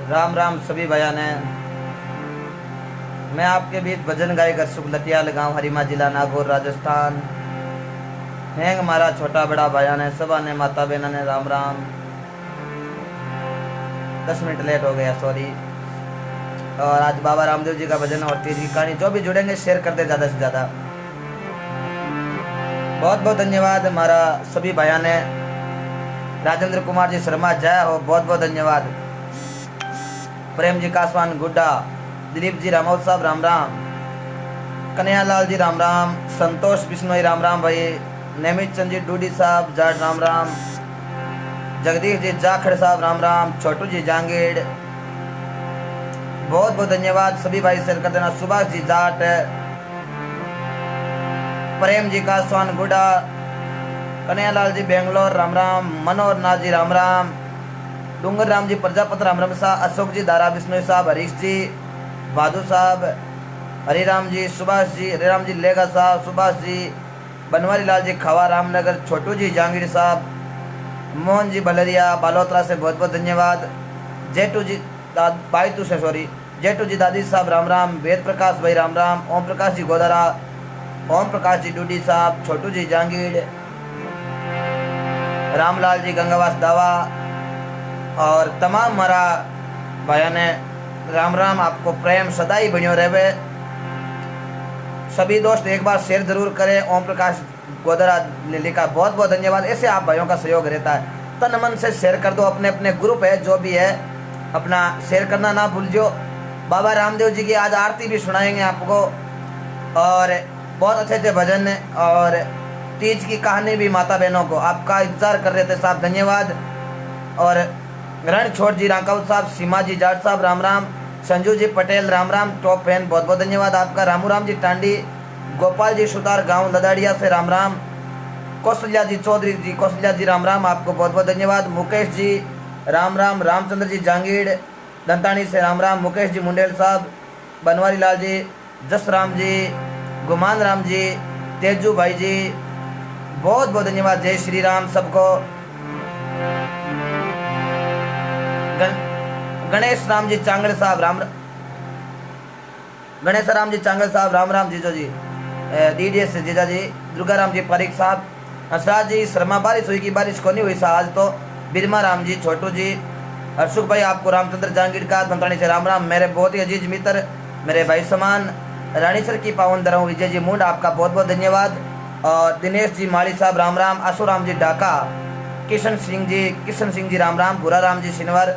राम राम सभी भैया ने। मैं आपके बीच भजन गायक सुख लतियाल गांव हरिमा जिला नागौर राजस्थान। हैंग हमारा छोटा बड़ा भैया ने सबा ने माता बहना ने राम राम। 10 मिनट लेट हो गया, सॉरी। और आज बाबा रामदेव जी का भजन और तीज की कहानी जो भी जुड़ेंगे शेयर कर दे ज़्यादा से ज़्यादा। बहुत बहुत धन्यवाद हमारा सभी भैया ने। राजेंद्र कुमार जी शर्मा जय हो, बहुत बहुत धन्यवाद। प्रेम जी कासवान गुड्डा, दिलीप जी रामौत साहब राम राम, कन्हैयालाल जी राम राम, संतोष बिश्नोई राम राम भाई, नेमित चंद जी डूडी साहब जाट राम राम, जगदीश जी जाखड़ साहब राम राम, छोटू जी जांगीड़, बहुत बहुत धन्यवाद सभी भाई शेयर कर देना। सुभाष जी जाट, प्रेम जी कासवान गुड्डा, कन्हैयालाल जी बेंगलोर राम राम, मनोहर नाथ जी राम राम, डूंगर राम जी प्रजापत राम राम साहब, अशोक जी दारा बिश्नोई साहब, हरीश जी भादू साहब, हरिराम जी, सुभाष जी, हरिराम जी लेगा साहब, सुभाष जी, बनवारी लाल जी खवा रामनगर, छोटू जी जांगीड़ साहब, मोहन जी बलरिया बालोतरा से बहुत बहुत धन्यवाद। जेटू जी बाईतू से सॉरी, जेटू जी दादी साहब राम राम, वेद प्रकाश भाई राम राम, ओम प्रकाश जी गोदारा, ओम प्रकाश जी डूडी साहब, छोटू जी जांगीड़, रामलाल जी गंगावास दावा और तमाम हमारा भाइयों ने राम राम। आपको प्रेम सदा ही बनियो रहे। सभी दोस्त एक बार शेयर जरूर करें। ओम प्रकाश गोदरा ने लिखा, बहुत बहुत धन्यवाद। ऐसे आप भाइयों का सहयोग रहता है, तन मन से शेयर कर दो। अपने अपने ग्रुप है जो भी है अपना शेयर करना ना भूलियो। बाबा रामदेव जी की आज आरती भी सुनाएंगे आपको और बहुत अच्छे अच्छे भजन और तीज की कहानी भी माता बहनों को आपका इंतजार कर रहे थे साहब, धन्यवाद। और रणछोड़ जी रांकावत साहब, सीमा जी जाट साहब राम राम, संजू जी पटेल राम राम, टॉप फैन बहुत बहुत धन्यवाद आपका। रामू राम जी टांडी, गोपाल जी सुतार गांव लदाड़िया से राम राम, कौशल्या जी चौधरी जी, कौशल्या जी राम राम, आपको बहुत बहुत धन्यवाद। मुकेश जी राम राम, रामचंद्र जी जांगीड़ दंतानी से राम राम, मुकेश जी मुंडेल साहब, बनवारी लाल जी, जसराम जी, गुमान राम जी, तेजू भाई जी, बहुत बहुत धन्यवाद। जय श्री राम सबको। गणेश राम जी चांगड़ साहब राम, गणेश राम जी चांगड़ साहब राम राम, जीजो जी डीडीएस जीजा जी, दुर्गा राम जी पारिक साहब, हंसराज जी शर्मा, बारिश हुई की बारिश को नहीं हुई सा आज तो, बिरमा राम जी, छोटू जी, हर्षुख भाई, आपको रामचंद्र जांगीड़ का दंतानी से राम राम। मेरे बहुत ही अजीज मित्र, मेरे भाई समान, रानीसर की पावन दरों विजय जी मुंड, आपका बहुत बहुत धन्यवाद। और दिनेश जी माली साहब राम राम, आशु राम जी ढाका, किशन सिंह जी राम राम, भूरा राम जी सिनवर,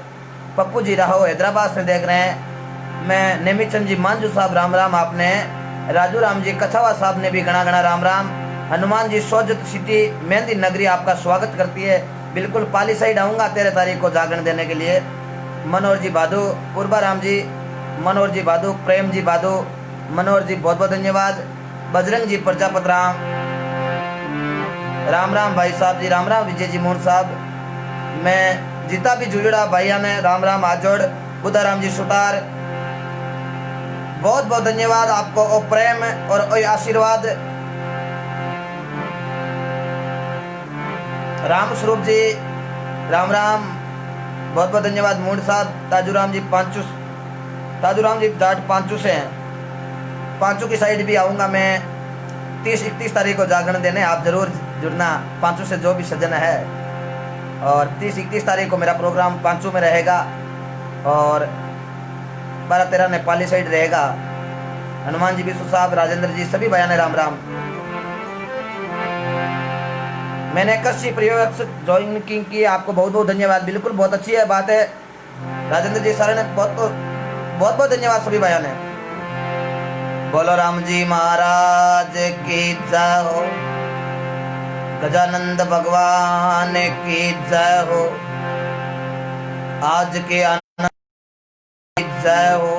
पप्पू जी राहो हैदराबाद से देख रहे हैं। मैं नेमीचंद जी मांझू साहब राम राम, आपने राजू राम जी कछावा साहब ने भी गणा गणा राम राम। हनुमान जी सोजत सिटी मेहंदी नगरी आपका स्वागत करती है, बिल्कुल पाली साइड आऊँगा 13 तारीख को जागरण देने के लिए। मनोहर जी बाधू, पूर्वा राम जी, मनोहर जी बाधू, प्रेम जी बाधू, मनोहर जी बहुत बहुत धन्यवाद। बजरंग जी प्रजापत राम राम राम, भाई साहब जी राम राम, विजय जी मोहन साहब। मैं जितना भी जुड़ा भैया ने राम राम आजोड़, बुद्धा राम जी सुतार, बहुत बहुत धन्यवाद आपको। ओ प्रेम और ओ आशीर्वाद। राम स्वरूप जी राम राम, बहुत बहुत धन्यवाद। मूड साहब, ताजूराम जी पांचू, ताजूराम जी जाट पांचू से हैं, पांचू की साइड भी आऊँगा मैं 30-31 तारीख को जागरण देने, आप जरूर जुड़ना पांचू से जो भी सज्जन है। और 30-31 तारीख को मेरा प्रोग्राम पांचू में रहेगा और 12-13 नेपाली साइड रहेगा। हनुमान जी विश्व साहब, राजेंद्र जी, सभी भैया ने राम राम। मैंने कश्यप प्रयोग ज्वाइन की, आपको बहुत बहुत धन्यवाद। बिल्कुल बहुत अच्छी है बात है राजेंद्र जी, सारे ने बहुत बहुत धन्यवाद सभी भैया ने। बोलो राम जी महाराज की जय हो, गजानंद भगवान की जय हो, आज के आनंद की जय हो,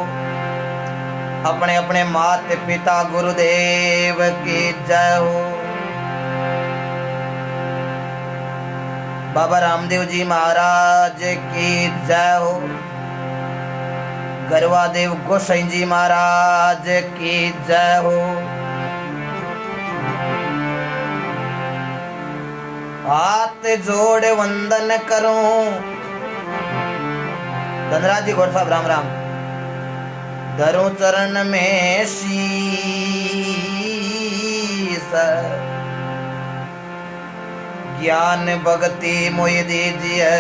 अपने अपने माता पिता गुरुदेव की जय हो, बाबा रामदेव जी महाराज की जय हो, गरवादेव गोसाई जी महाराज की जय हो। हाथ जोड़ वंदन करूं धनराज जी गौर साहब राम राम। धरो चरण में शीस, ज्ञान भक्ति मोय दीजिए,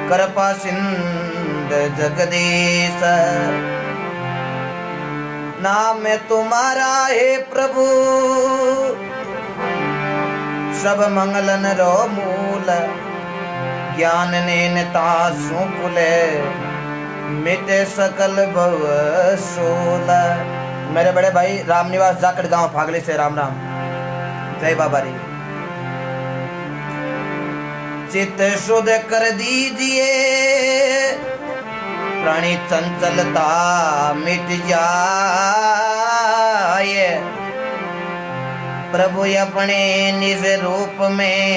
कृपा सिंध जगदीश। नाम तुम्हारा है प्रभु, सब मंगलन रो मूल। ज्ञान नेता सुकुले, मिटे सकल भव सोल। मेरे बड़े भाई रामनिवास जाकड़ गांव फागली से राम राम। जय बाबा री। चित्त शुद्ध कर दीजिए, प्राणी चंचलता मिट जाए। प्रभु अपने निज रूप में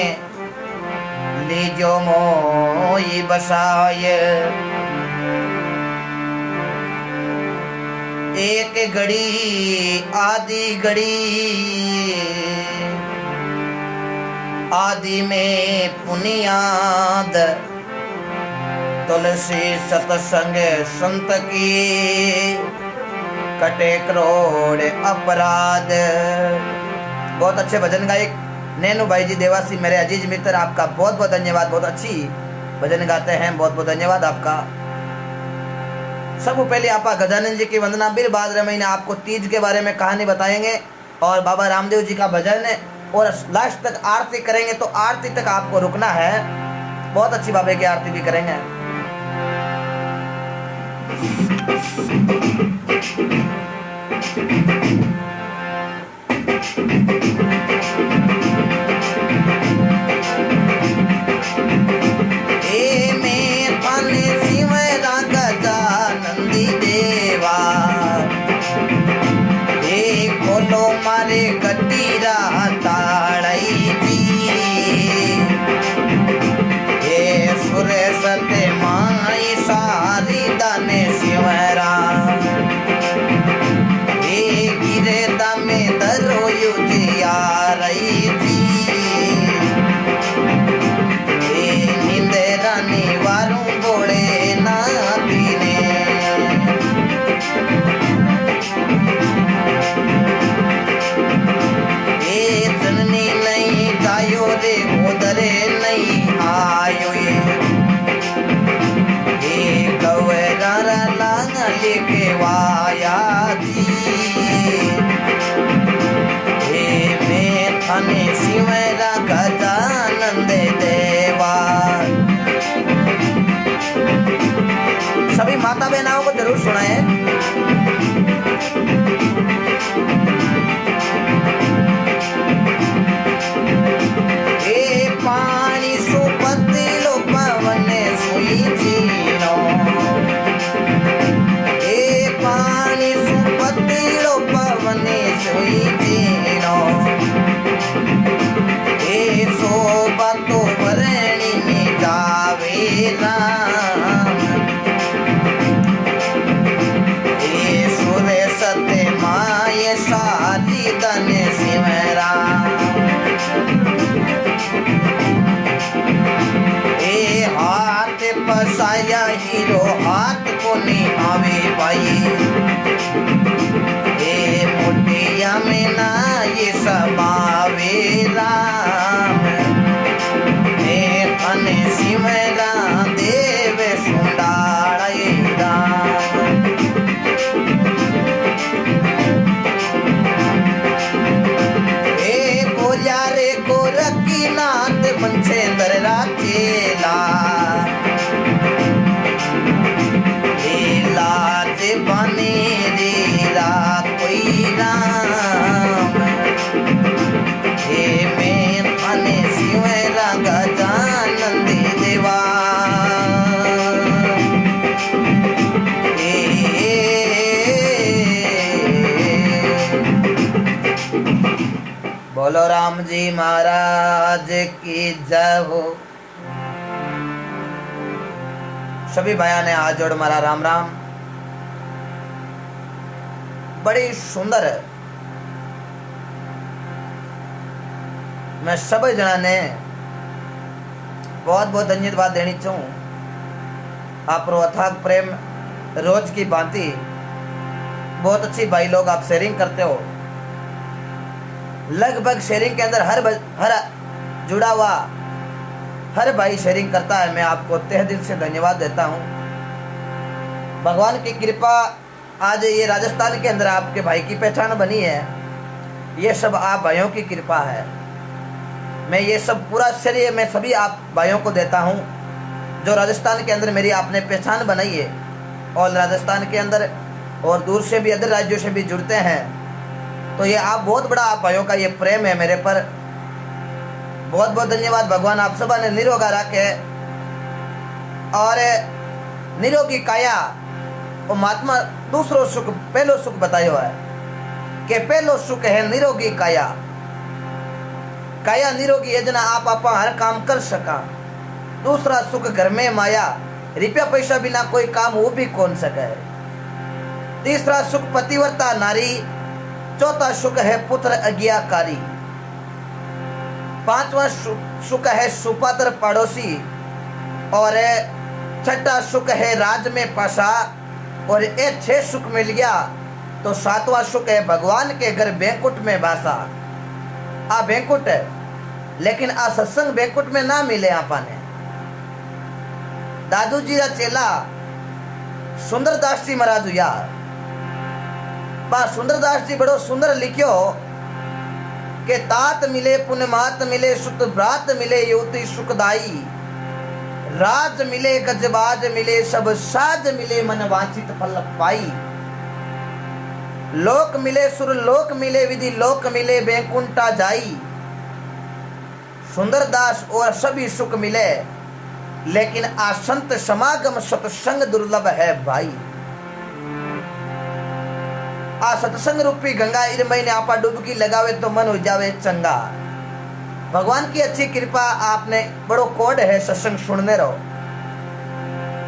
लीजो मोई बसाए। एक घड़ी आदि घड़ी, आदि में पुनियाद। तुलसी सत्संग संत की, कटे करोड़ अपराध। बहुत अच्छे भजन गायक नैनू भाई जी देवासी, मेरे अजीज मित्र, आपका बहुत बहुत धन्यवाद। बहुत अच्छी भजन गाते हैं, बहुत बहुत धन्यवाद आपका। सबसे पहले आपा गजानन जी की वंदना, फिर भाद्र महीने आपको तीज के बारे में कहानी बताएंगे और बाबा रामदेव जी का भजन, और लास्ट तक आरती करेंगे। तो आरती तक आपको रुकना है, बहुत अच्छी बाबे की आरती भी करेंगे। मारे कटीरा ताड़ई जी, ये सुरे सते माई सारी दाने शिवरा। ये गिरे दमे दरो युजिया रही जी, ये नींदे रानी वारू बोले ना पीने। उधरे नहीं आयो ये कवरा लांग लेके वाया जी। ये मैं थाने शिवरा गजानंद देवा। सभी माता बहनाओं को जरूर सुनाए। पानी सुपतिलो पवन सुई जीनो, ए पानी सुपतिलो पवन सुई जीनो। ए शोभा तो वरणी में जावे राम, ए सुरे सते माय सारी दन शिवरा। हाथ पसाया हीरो हाथ को नहीं आवे पाई। ए मुठिया में ना ये समावे राम, ए अने शिवरा देव सुंडाड़े राम। ए बोलिया रे गोरखी नाथ मंचेंद्र राचेला। लाज बने रे रा कोई राम, हे मैं थाने शिवरा गजानंद देवा। बोलो राम जी महाराज की जय हो। सभी भाइयों ने हाथ जोड़ मारा राम राम। बड़ी सुंदर है। मैं सभी जना ने बहुत बहुत धन्यवाद देनी चाहूँ। आप अथाग प्रेम रोज की भांति बहुत अच्छी भाई लोग आप शेयरिंग करते हो। लगभग शेयरिंग के अंदर हर जुड़ा हुआ हर भाई शेयरिंग करता है। मैं आपको तहे दिल से धन्यवाद देता हूँ। भगवान की कृपा आज ये राजस्थान के अंदर आपके भाई की पहचान बनी है। ये सब आप भाइयों की कृपा है। मैं ये सब पूरा श्रेय मैं सभी आप भाइयों को देता हूँ जो राजस्थान के अंदर मेरी आपने पहचान बनाई है और राजस्थान के अंदर और दूर से भी अदर राज्यों से भी जुड़ते हैं। तो ये आप बहुत बड़ा आप भाइयों का ये प्रेम है मेरे पर। बहुत बहुत धन्यवाद। भगवान आप सबा ने निरोगा रखे और निरोगी काया और महात्मा दूसरो सुख पहलो सुख बतायो है कि पहलो सुख है निरोगी काया। काया निरोगी है जना आप हर काम कर सका। दूसरा सुख घर में माया, रुपया पैसा बिना कोई काम वो भी कौन सके। तीसरा सुख पतिव्रता नारी। चौथा सुख है पुत्र आज्ञाकारी। पांचवा सुख है सुपात्र पड़ोसी और छठा सुख है राज में पासा। और ये 6 सुख मिल गया तो 7वां सुख है भगवान के घर बैंकुट में बासा। आ बैंकुट है लेकिन आ सत्संग बैंकुट में ना मिले आपने। दादू जी का चेला सुंदरदास जी महाराज यार बा सुंदरदास जी बड़ो सुंदर लिखियो के तात मिले पुण्यमात मिले सुत ब्रात मिले युवती सुखदाई। राज मिले गजबाज मिले सब साज मिले मन वांछित फल पाई। लोक मिले सुर लोक मिले विधि लोक मिले बैकुंठा जाई। सुंदरदास और सभी सुख मिले लेकिन आसंत समागम सत्संग दुर्लभ है भाई। आ सत्संग रूपी गंगा इरमई ने आपा डुबकी लगावे तो मन हो जावे चंगा। भगवान की अच्छी कृपा आपने बड़ो कोड है सत्संग सुनने रहो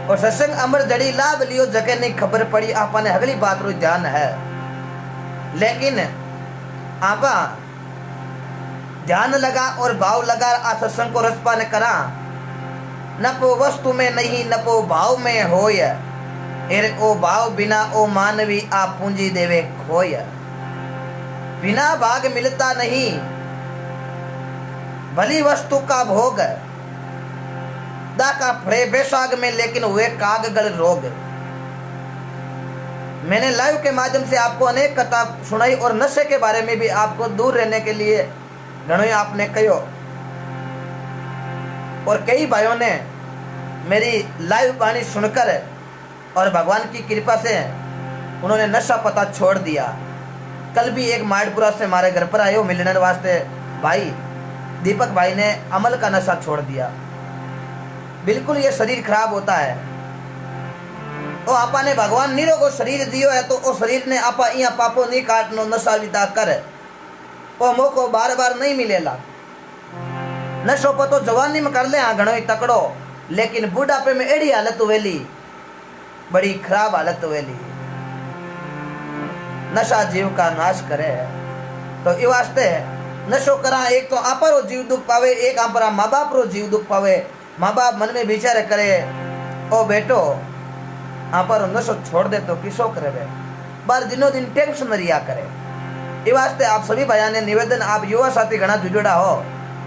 और सत्संग अमर जड़ी लाभ लियो जगह नहीं खबर पड़ी आपने अगली बात रो ध्यान है। लेकिन आपा ध्यान लगा और भाव लगा आ सत्संग को रसपान करा। न पो वस्तु में नहीं न पो भाव में होय। एर ओ भाव बिना ओ मानवी आ पूंजी देवे खोय। बिना भाग मिलता नहीं भली वस्तु का भोग। दा का फड़े बेसाग में लेकिन हुए काग गल रोग। मैंने लाइव के माध्यम से आपको अनेक कथा सुनाई और नशे के बारे में भी आपको दूर रहने के लिए घणो आपने कहो। और कई भाइयों ने मेरी लाइव वाणी सुनकर और भगवान की कृपा से उन्होंने नशा पता छोड़ दिया। कल भी एक माड़पुरा से हमारे घर पर आए हो मिलने वास्ते भाई दीपक भाई ने अमल का नशा छोड़ दिया। बिल्कुल ये शरीर खराब होता है। ओ आपा ने भगवान निरोगो शरीर दियो है तो ओ शरीर ने आपा यहाँ पापो नहीं काटनो नशा विदा कर ओ मौको बार बार नहीं मिलेला। नशो पतो जवानी में कर ले हाँ घणो ही तकड़ो लेकिन बुढ़ापे में एड़ी हालत वेली बड़ी खराब हालत वेली। नशा जीव का नाश करे तो ये वास्ते नशो करा एक तो आपरो जीव दुख पावे एक आपरा माँ बाप रो जीव दुख पावे। माँ बाप मन में विचार करे ओ बेटो आपरो नशो छोड़ दे तो किसो करे बे बार दिनों दिन टेंशन रिया करे। ये वास्ते आप सभी भाइयों ने निवेदन आप युवा साथी घना जुड़ा हो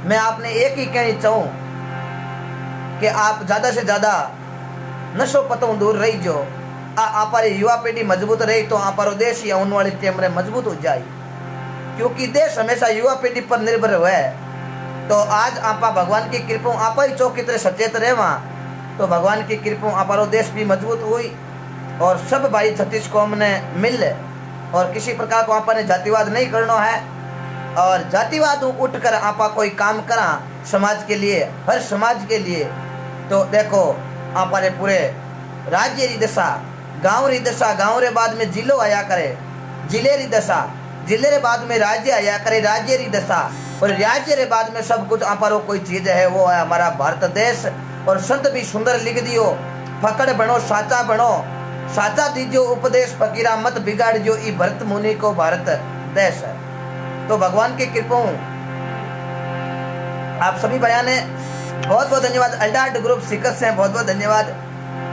मैं आपने एक ही कहनी चाहूँ कि आप ज्यादा से ज्यादा नशो पतों दूर रही जो आपारी युवा पीढ़ी मजबूत रही तो आपारो देश या आने वाली टाइम में मजबूत हो जाए। क्योंकि देश हमेशा युवा पीढ़ी पर निर्भर हुआ है। तो आज आपा भगवान की कृपा आपा ही चौकी तरह सचेत रहे वहाँ तो भगवान की कृपा आपारो देश भी मजबूत हुई और सब भाई छत्तीस कौम ने मिल और किसी प्रकार को आपा ने जातिवाद नहीं करना है। और जातिवाद उठ कर आपा कोई काम करा समाज के लिए हर समाज के लिए तो देखो आपा रे पूरे राज्य री दशा गाँव री दशा गाँव रे बाद में जिलो आया करे जिले री दशा जिले रे बाद में राज्य आया करे राज्य री दशा और राज्य रे बाद में सब कुछ आपारो कोई चीज है वो है हमारा भारत देश। और संत भी सुंदर लिख दियो फकड़ बनो साचा दीजियो उपदेश फकीरा मत बिगाड़ जो ई भरत मुनि को भारत देश है। तो भगवान की कृपा आप सभी भाइयों ने बहुत बहुत धन्यवाद। अल्डार्ट ग्रुप सिकस हैं बहुत बहुत धन्यवाद।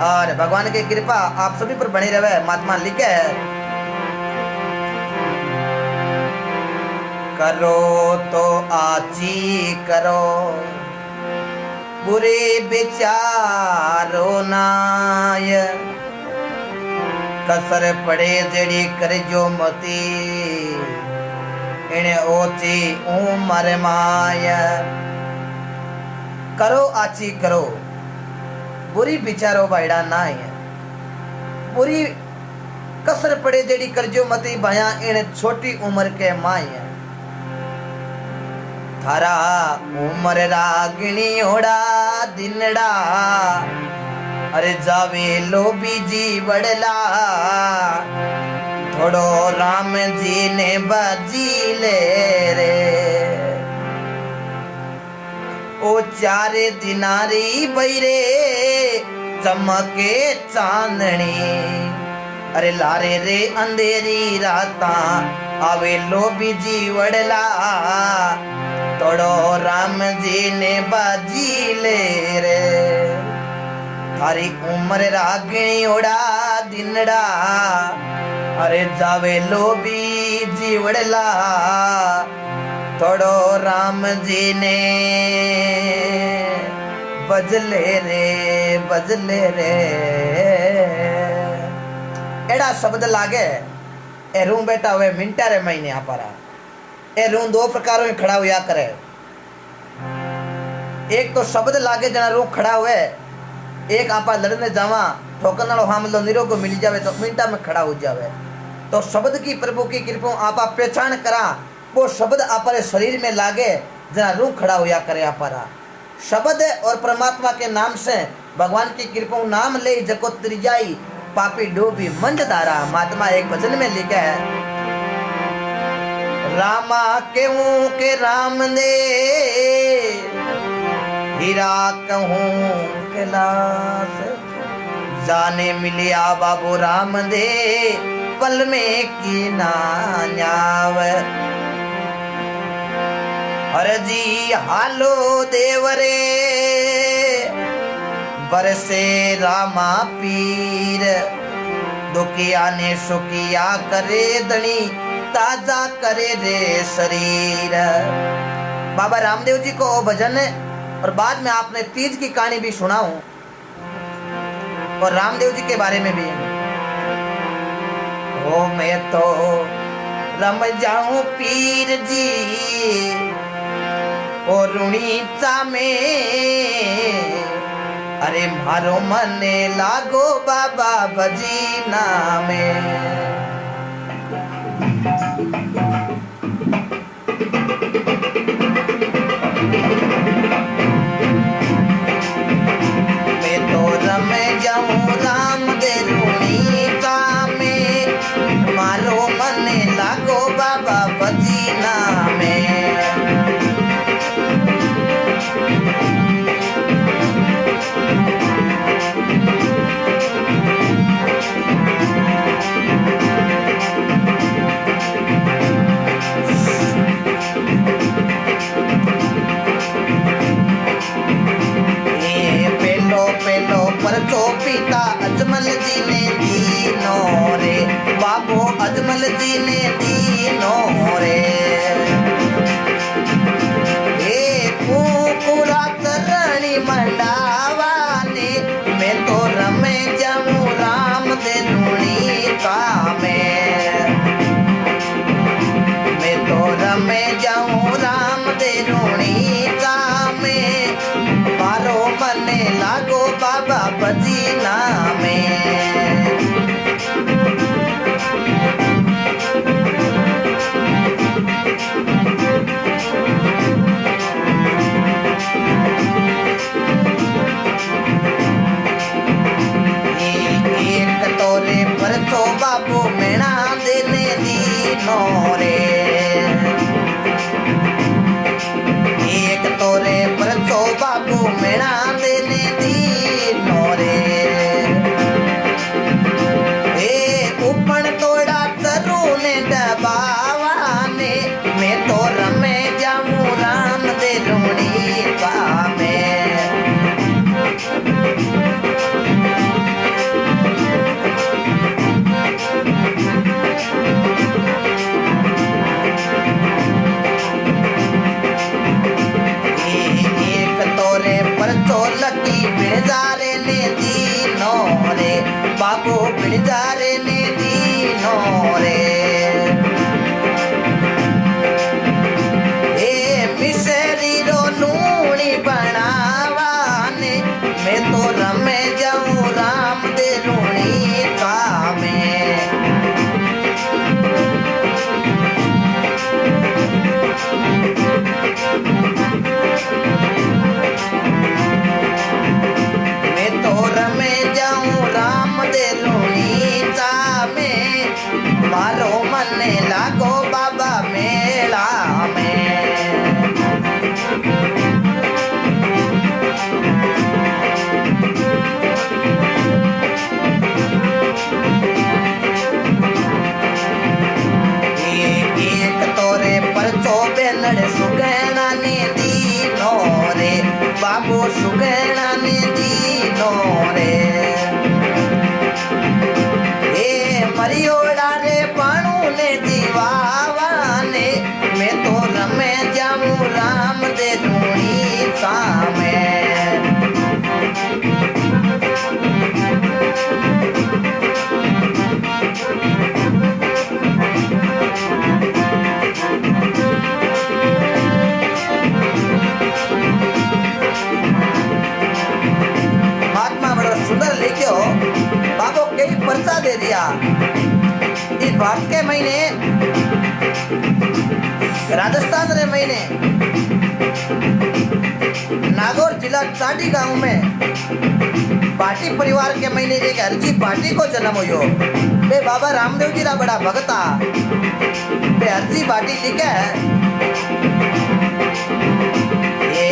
और भगवान की कृपा आप सभी पर बनी रहे। महात्मा लिखे है, करो तो आची करो, बुरे विचारो नाय, कसर पड़े जड़ी कर जो मती, इन्हें ओची उमर माया। करो आची करो, बुरी विचारो बाइडा ना है, बुरी कसर पड़े जड़ी कर जो मती भया इन छोटी उम्र के माया। थारा उम्र रागिणी ओड़ा दिनड़ा, अरे जावे लो बीजी बड़ला, थोड़ो राम जी ने बाजी ले रे। ओ चारे दिनारी बैरे चमके चांदनी, अरे लारे रे अंधेरी राता आवे लो बीजी वड़ला, थोड़ो राम जी ने बाजी ले रे। थारी उम्र रागिणी ओड़ा दिनड़ा, अरे जावे लो बीजी वड़ला, थोड़ो राम जी ने बजले रे। एड़ा शब्द लागे ए रू बेटा हुए मिनटा रे महीने आपारा ए रू दो प्रकारों में खड़ा हुआ करे। एक तो शब्द लागे जना रू खड़ा हुए, एक आपा लड़ने जावा ठोकर नालो हमलो निरो को मिल जावे तो मिनटा में खड़ा हो जावे। तो शब्द की प्रभु की कृपा आपा पहचान करा, वो शब्द आपरे शरीर में लागे जना रू खड़ा हुआ करे। आपारा शब्द और परमात्मा के नाम से भगवान की कृपा नाम ले जको त्रिजाई पापी डूबी मंद धारा। महात्मा एक भजन में लिखा है, रामा केहूं के राम दे, हीरा कहूं के लास, जाने मिलिया बाबू राम दे, पल में की नाव। हर जी हालो देवरे, बरसे रामा पीर, दुखिया ने सुखिया करे धनी, ताजा करे रे शरीर। बाबा रामदेव जी को भजन और बाद में आपने तीज की कहानी भी सुनाऊं और रामदेव जी के बारे में भी। ओ मैं तो रम जाऊं पीर जी और रुणीचा में, अरे मारो मने लागो बाबा भजीना में। मैं तो रमे जाऊं राम दे रुणीचा में, मारो मने लागो बाबा भजीना में। परचो पिता अजमल जी ने दीनो रे, बाबू अजमल जी ने दीनो रे। पूरा चरणी मंडावा ने, मैं तो रमे जाऊं राम दे रुणीचा में। मैं तो रमे जाऊं राम दे रुणीचा में, मारो मने लागो बाबा भजीना में। एक तोरे परचो बाबू मेणा देने दीनो रे, एक तोरे परचो बाबू मेणा देने दीनो रे। उपन तोड़ा चरू ने डबावा ने, मैं तो रमे जाऊं राम दे रुणीचा में। रे बाबू बिजारे ने दीनो रे ए मिसरी रो लूणी बनावाने मैं तो रमे जाऊं राम दे लूणी कामे मारो मने लागो बाबा मेला में एक तोरे परचो बेनड़ सुगैना ने दीनो रे बाबू सुगैना ने दीनो रे मरियोड़ा रे पाणू ने जीवावाने मैं तो रमे जाऊं राम दे लूणी सामे महात्मा बड़ा सुंदर लिखियो बाबू कई पर्चा दे दिया इस भारत के महीने राजस्थान रे महीने नागौर जिला चाटी गांव में भाटी परिवार के महीने एक हरजी भाटी को जन्म हुयो बे बाबा रामदेव जी रा बड़ा भगता बे हरजी भाटी लिखे ये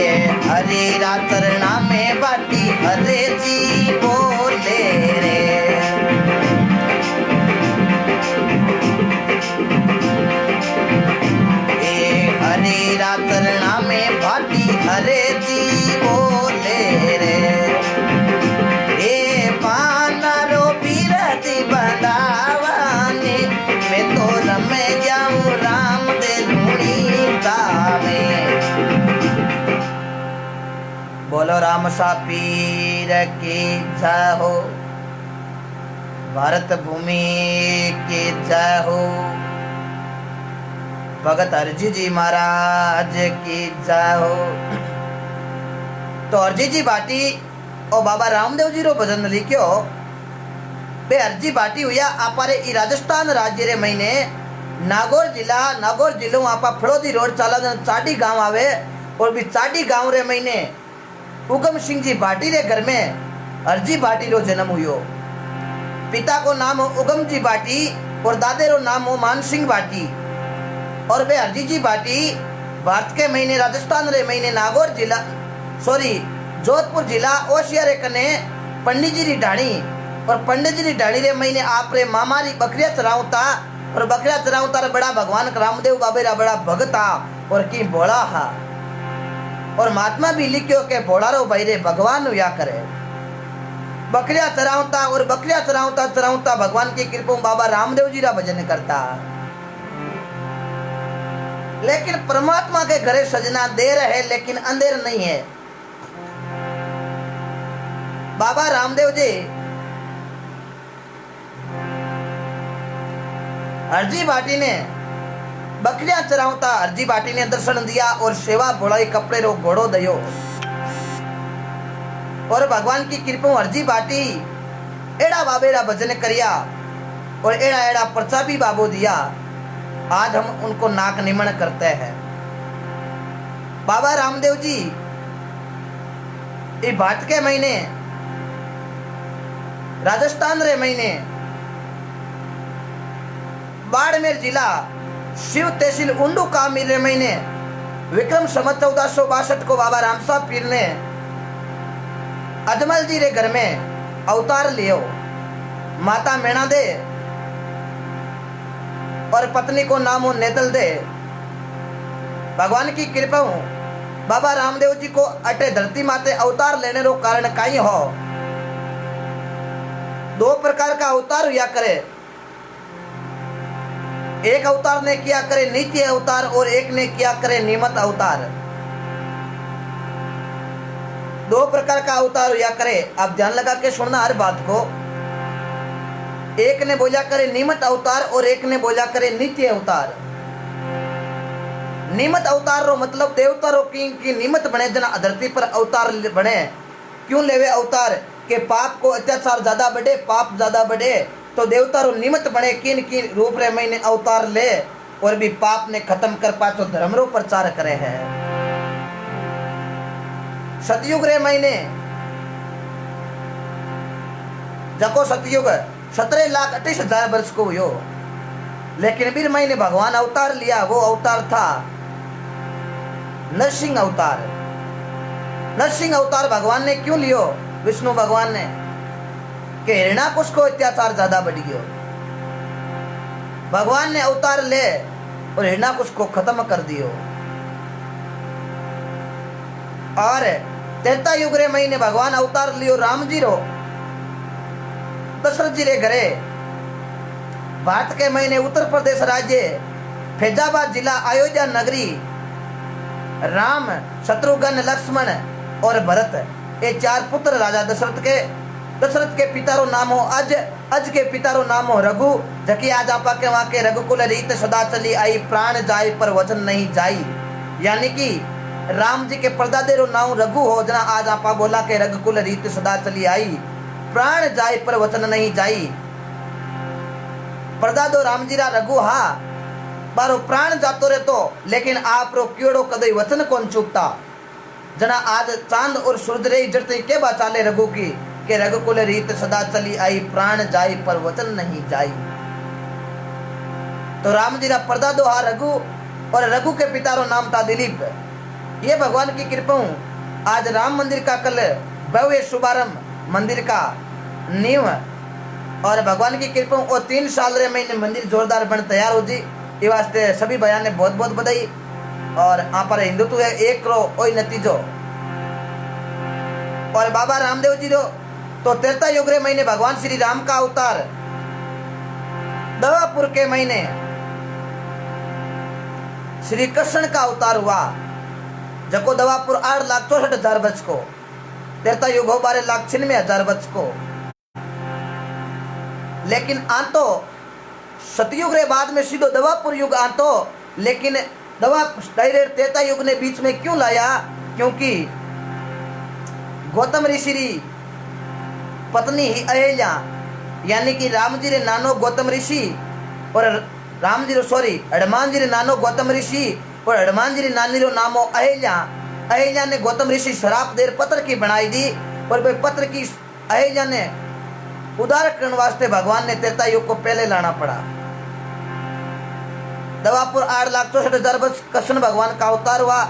हरे रा चरणा में भाटी हरे जी बोले रे हरे रातरना में भाटी हरे जी बोले रे ए पानारो पीरती बंदावाने मैं तो रमे जाऊं राम दे लूणी तावे बोलो राम सा पीर की जय हो भारत भूमि की जय हो भगत हरजी जी महाराज की जय हो। तो हरजी जी भाटी और बाबा रामदेव जी रो भजन लिखियो बे हरजी भाटी हुआ आपारे ई राजस्थान राज्य रे महीने नागौर जिलो आपा फड़ोदी रोड चाला चाटी गांव आवे और भी चाटी गांव रे महीने उगम सिंह जी भाटी रे घर में हरजी भाटी रो जन्म हुयो। पिता को नाम उगम जी भाटी और दादे रो नाम हो मान सिंह भाटी और वे हरजी जी भाटी भारत के महीने राजस्थान रे महीने जोधपुर जिला ओशिया रे कने पंडित जी री ढाणी और पंडित जी री ढाणी रे महीने आप रे मामा री बकरिया चरावता और बकरिया चरावता रे बड़ा भगवान रामदेव बाबे रा बड़ा भगता और की भोला हा और महात्मा भी लिखियो के भोला रो भाई रे भगवान हुआ करे बकरिया चरावता और बकरिया चरावता भगवान की कृपा बाबा रामदेव जी रा भजन करता लेकिन परमात्मा के घरे सजना देर है लेकिन अंधेर नहीं है। बाबा रामदेव जी हरजी भाटी ने बकरियां चरावता हरजी भाटी ने दर्शन दिया और सेवा बोलाई कपड़े रो घोड़ो दयो और भगवान की कृपा हरजी भाटी एड़ा बाबेरा भजन करिया और एड़ा एड़ा पर्चा भी बाबू दिया। आज हम उनको नाक निमन करते हैं। बाबा रामदेव जी ये भाट के महीने राजस्थान रे महीने बाड़मेर जिला शिव तहसील उंडू कामिल रे महीने विक्रम संवत 1462 को बाबा रामसा पीर ने अजमल जी रे घर में अवतार लियो। माता मैणा दे और पत्नी को नाम हो नेदल दे। भगवान की कृपा हो बाबा रामदेव जी को अटे धरती माते अवतार लेने रो कारण काई हो। दो प्रकार का अवतार हुआ करे, एक अवतार ने किया करे नित्य अवतार और एक ने किया करे नियमित अवतार। दो प्रकार का अवतार हुआ करे। आप ध्यान लगा के सुनना हर बात को। एक ने बोला करे निमित्त अवतार और एक ने बोला करे नित्य अवतार। निमित्त अवतार रो मतलब देवता रो की निमित्त बने जना धरती पर अवतार बने। क्यों लेवे अवतार के पाप को अत्याचार ज्यादा बढ़े, पाप ज्यादा बढ़े तो देवता रो निमित्त बने किन किन रूप रे महीने अवतार ले और भी पाप ने खत्म कर पाचो धर्म रो प्रचार करे है। सतयुग रे महीने जको सतयुग 17,28,000 वर्ष को हुयो, लेकिन फिर महीने भगवान अवतार लिया। वो अवतार था नरसिंह अवतार। नरसिंह अवतार भगवान ने क्यों लियो? विष्णु भगवान ने कि हिरण्याकुश को अत्याचार ज्यादा बढ़ गयो। भगवान ने अवतार ले और हिरण्याकुश को खत्म कर दियो। और त्रेता युग रे महीने भगवान अवतार लियो राम जी रो दशरथ जी रे घरे। भारत के महीने उत्तर प्रदेश राज्य फैजाबाद जिला अयोध्या नगरी राम, शत्रुघ्न, लक्ष्मण और भरत ये 4 पुत्र राजा दशरथ के पिता रो नाम हो अज के पिता रो नाम हो रघु। जकी आज आपा के वहां के रघुकुल रीत सदा चली आई, प्राण जाय पर वचन नहीं जाई। यानी कि राम जी के परदादे रो नाम रघु हो, जना आज आपा बोला के रघुकुल रीत सदा चली आई, प्राण जाय पर वचन नहीं जाई। परदादो राम जी रा रघु हा बारो प्राण जातो रे तो, लेकिन आप रो क्योड़ो कदई वचन कौन चूकता। जना आज चांद और सूरज रे इज्जत के बाचाले रघु की के रघुकुल रीत सदा चली आई, प्राण जाई पर वचन नहीं जाई। तो राम जी रा परदादो हा रघु और रघु के पिता रो नाम था दिलीप। ये भगवान की कृपा आज राम मंदिर का कल भव्य शुभारंभ मंदिर का नींव और भगवान की कृपा और 3 साल रे महीने मंदिर जोरदार बन तैयार हो जी। ये वास्ते सभी बयान ने बहुत बहुत बधाई। और यहाँ पर हिंदुत्व है एक रो कोई नतीजो। और बाबा रामदेव जी रो तो त्रेता युग रे महीने भगवान श्री राम का अवतार दवापुर के महीने श्री कृष्ण का अवतार हुआ। जको दवापुर 8,64,000 वर्ष को, त्रेता युग हो 12,96,000 वर्ष को। लेकिन आंतो सतयुग रे बाद में सीधो दवापुर युग आंतो, लेकिन डायरेक्ट त्रेता युग ने बीच में क्यों लाया? क्योंकि गौतम ऋषि री पत्नी ही अहिल्या, यानी कि राम जी रे नानो गौतम ऋषि और हनुमान जी रे नानो गौतम ऋषि और हनुमान जी री नानी रो नामो अहिल्या। अहिल्या ने गौतम ऋषि शराप देर पत्र की बनाई दी और वे पत्र की अहिल्या ने उदार करने वास्ते भगवान ने त्रेता युग को पहले लाना पड़ा। दवापुर 8,64,000 वर्ष कृष्ण भगवान का अवतार हुआ।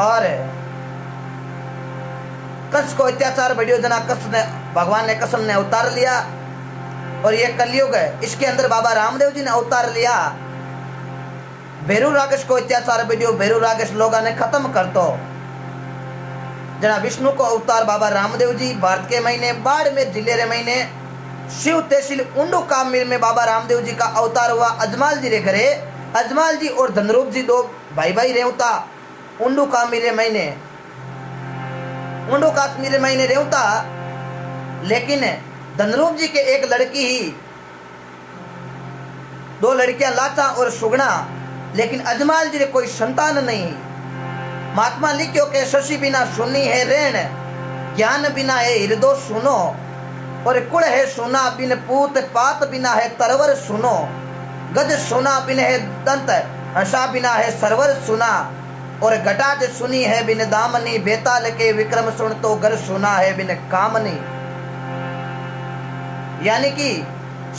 और कंस को अत्याचार बढ़ियो, जना भगवान ने कृष्ण ने अवतार लिया। और ये कलयुग है, इसके अंदर बाबा रामदेव जी ने अवतार लिया। भैरू राकेश को अत्याचार बढ़ियो, भैरू राकेश लोगों ने खत्म कर दो। जना विष्णु को अवतार बाबा रामदेव जी भारत के महीने बाड़मेर जिले रे महीने शिव तहसील उंडू कामिल में बाबा रामदेव जी का अवतार हुआ। अजमाल जी रे घरे अजमाल जी और धनरूप जी 2 भाई रेवता उंडू कामिल रे महीने उंडू काश्मीर रे महीने रेवता। लेकिन धनरूप जी के एक लड़की ही 2 लड़कियां लाचा और सुगना, लेकिन अजमाल जी रे कोई संतान नहीं। महात्मा लिखियो के शशि बिना सुनी है रेण, ज्ञान बिना है हृदय सुनो, और कुल है सुना बिन पूत, पात बिना है तरवर सुनो, गज सुना बिन है दंत, हंसा बिना है सरवर सुना, और घटाट सुनी है बिन दामनी, बेताल के विक्रम सुन तो घर सुना है बिन कामनी। यानी कि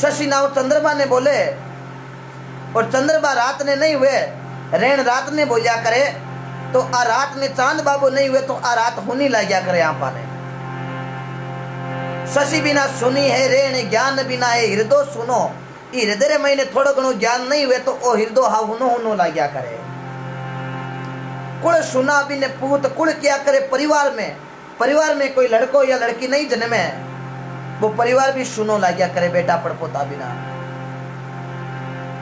शशि नाव चंद्रमा ने बोले और चंद्रमा रात ने नहीं हुए, रेण रात ने बोलिया करे, तो आ रात में चांद बाबू नहीं हुए तो आ रात होनी लग गया करे। यहाँ पर शशि बिना सुनी है रेण, ज्ञान बिना है हृदय सुनो। हृदय महीने थोड़ो घणो ज्ञान नहीं हुए तो ओ हृदय हा हुनो हुनो लग गया करे। कुल सुना बिन पूत, कुल क्या करे? परिवार में कोई लड़को या लड़की नहीं जन्मे, वो परिवार भी सुनो लग गया करे बेटा पड़पोता बिना।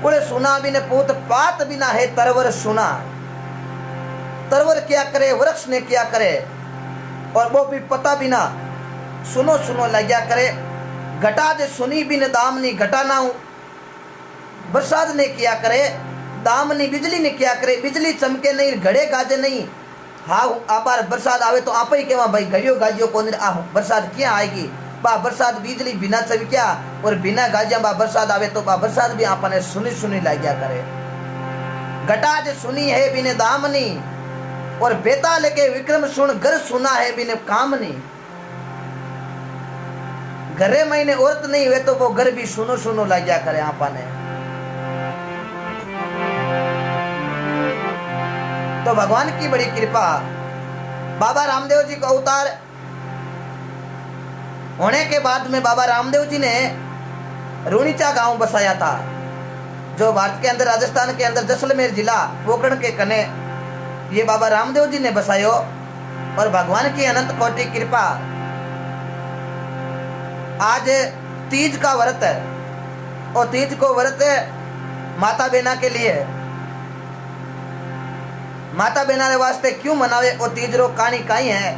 कुल सुना बिन पूत, पात बिना है तरवर सुना। तरवर क्या करे? वृक्ष ने क्या करे? और वो भी पता बिना सुनो सुनो लग्या करे। घटा जे सुनी बिन दामनी घटा ना हो, बरसात ने किया करे दामनी, बिजली ने किया करे, बिजली चमके नहीं घड़े गाजे नहीं। हाँ आपार बरसात आवे तो आप ही केवा भाई घड़ियो गाजियो कौन बरसात क्या आएगी, बा बरसात बिजली बिना चमकिया और बिना गाजिया बा बरसात आवे तो बा बरसात भी आपने सुनी सुनी लाग्या करे। घटा जे सुनी है बिन दामनी और बेताल के विक्रम सुन घर सुना है बिन कामनी। घरे महीने औरत नहीं हुए तो वो घर भी सुनो सुनो लाग्या करे आपने। तो भगवान की बड़ी कृपा, बाबा रामदेव जी का अवतार होने के बाद में बाबा रामदेव जी ने रूणीचा गांव बसाया था, जो भारत के अंदर राजस्थान के अंदर जैसलमेर जिला पोखरण के कने ये बाबा रामदेव जी ने बसायो। और भगवान की अनंत कोटि कृपा, आज तीज का व्रत है और तीज को व्रत माता बहना के लिए, माता बहना रे वास्ते क्यों मनावे। और तीज रो कहानी कहीं है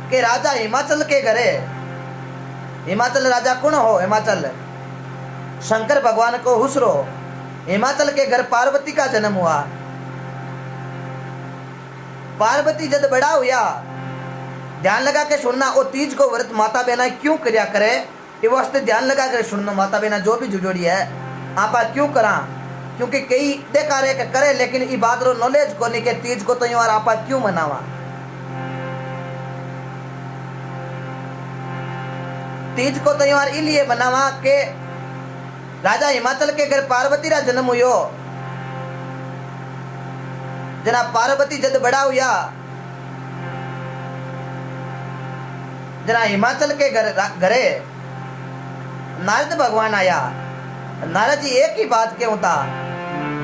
कि राजा हिमाचल के घरे, हिमाचल राजा कौन हो, हिमाचल शंकर भगवान को हुसरो, हिमाचल के घर पार्वती का जन्म हुआ। पार्वती जब बड़ा हुआ, ध्यान लगा के सुनना, और तीज को व्रत माता बहना क्यों करया करे, ये वास्ते ध्यान लगा कर सुनना। माता बहना जो भी जुड़ोड़ी है आपा क्यों करा, क्योंकि कई देखा रे करे लेकिन ई बात रो नॉलेज को नहीं के तीज को तो यार आपा क्यों मनावा। तीज को तो यार इसलिए बनावा के राजा हिमाचल के घर पार्वती रा जन्म हुयो। जना पार्वती जद बड़ा हुआ, जना हिमाचल के घरे नारद भगवान आया। नारद जी एक ही बात क्यों था,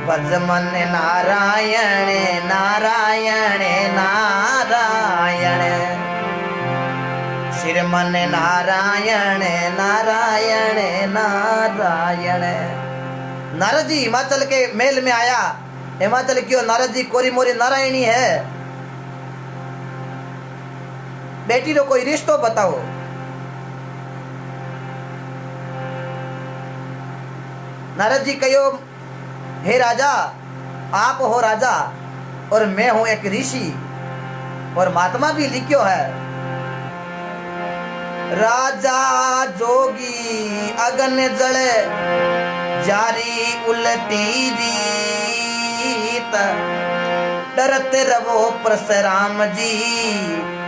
भज मन नारायण नारायण नारायण, सिर मन नारायण नारायण नारायण। नारद जी हिमाचल के मेल में आया। हिमाचल क्यों, नारद जी कोरी मोरी नारायणी है, बेटी रो कोई रिश्तो बताओ। नारद जी कहो, हे राजा आप हो राजा और मैं हूं एक ऋषि। और महात्मा भी लिखियो है, राजा जोगी अगन जले जारी उलटी रीत, डरते रवो परशुराम जी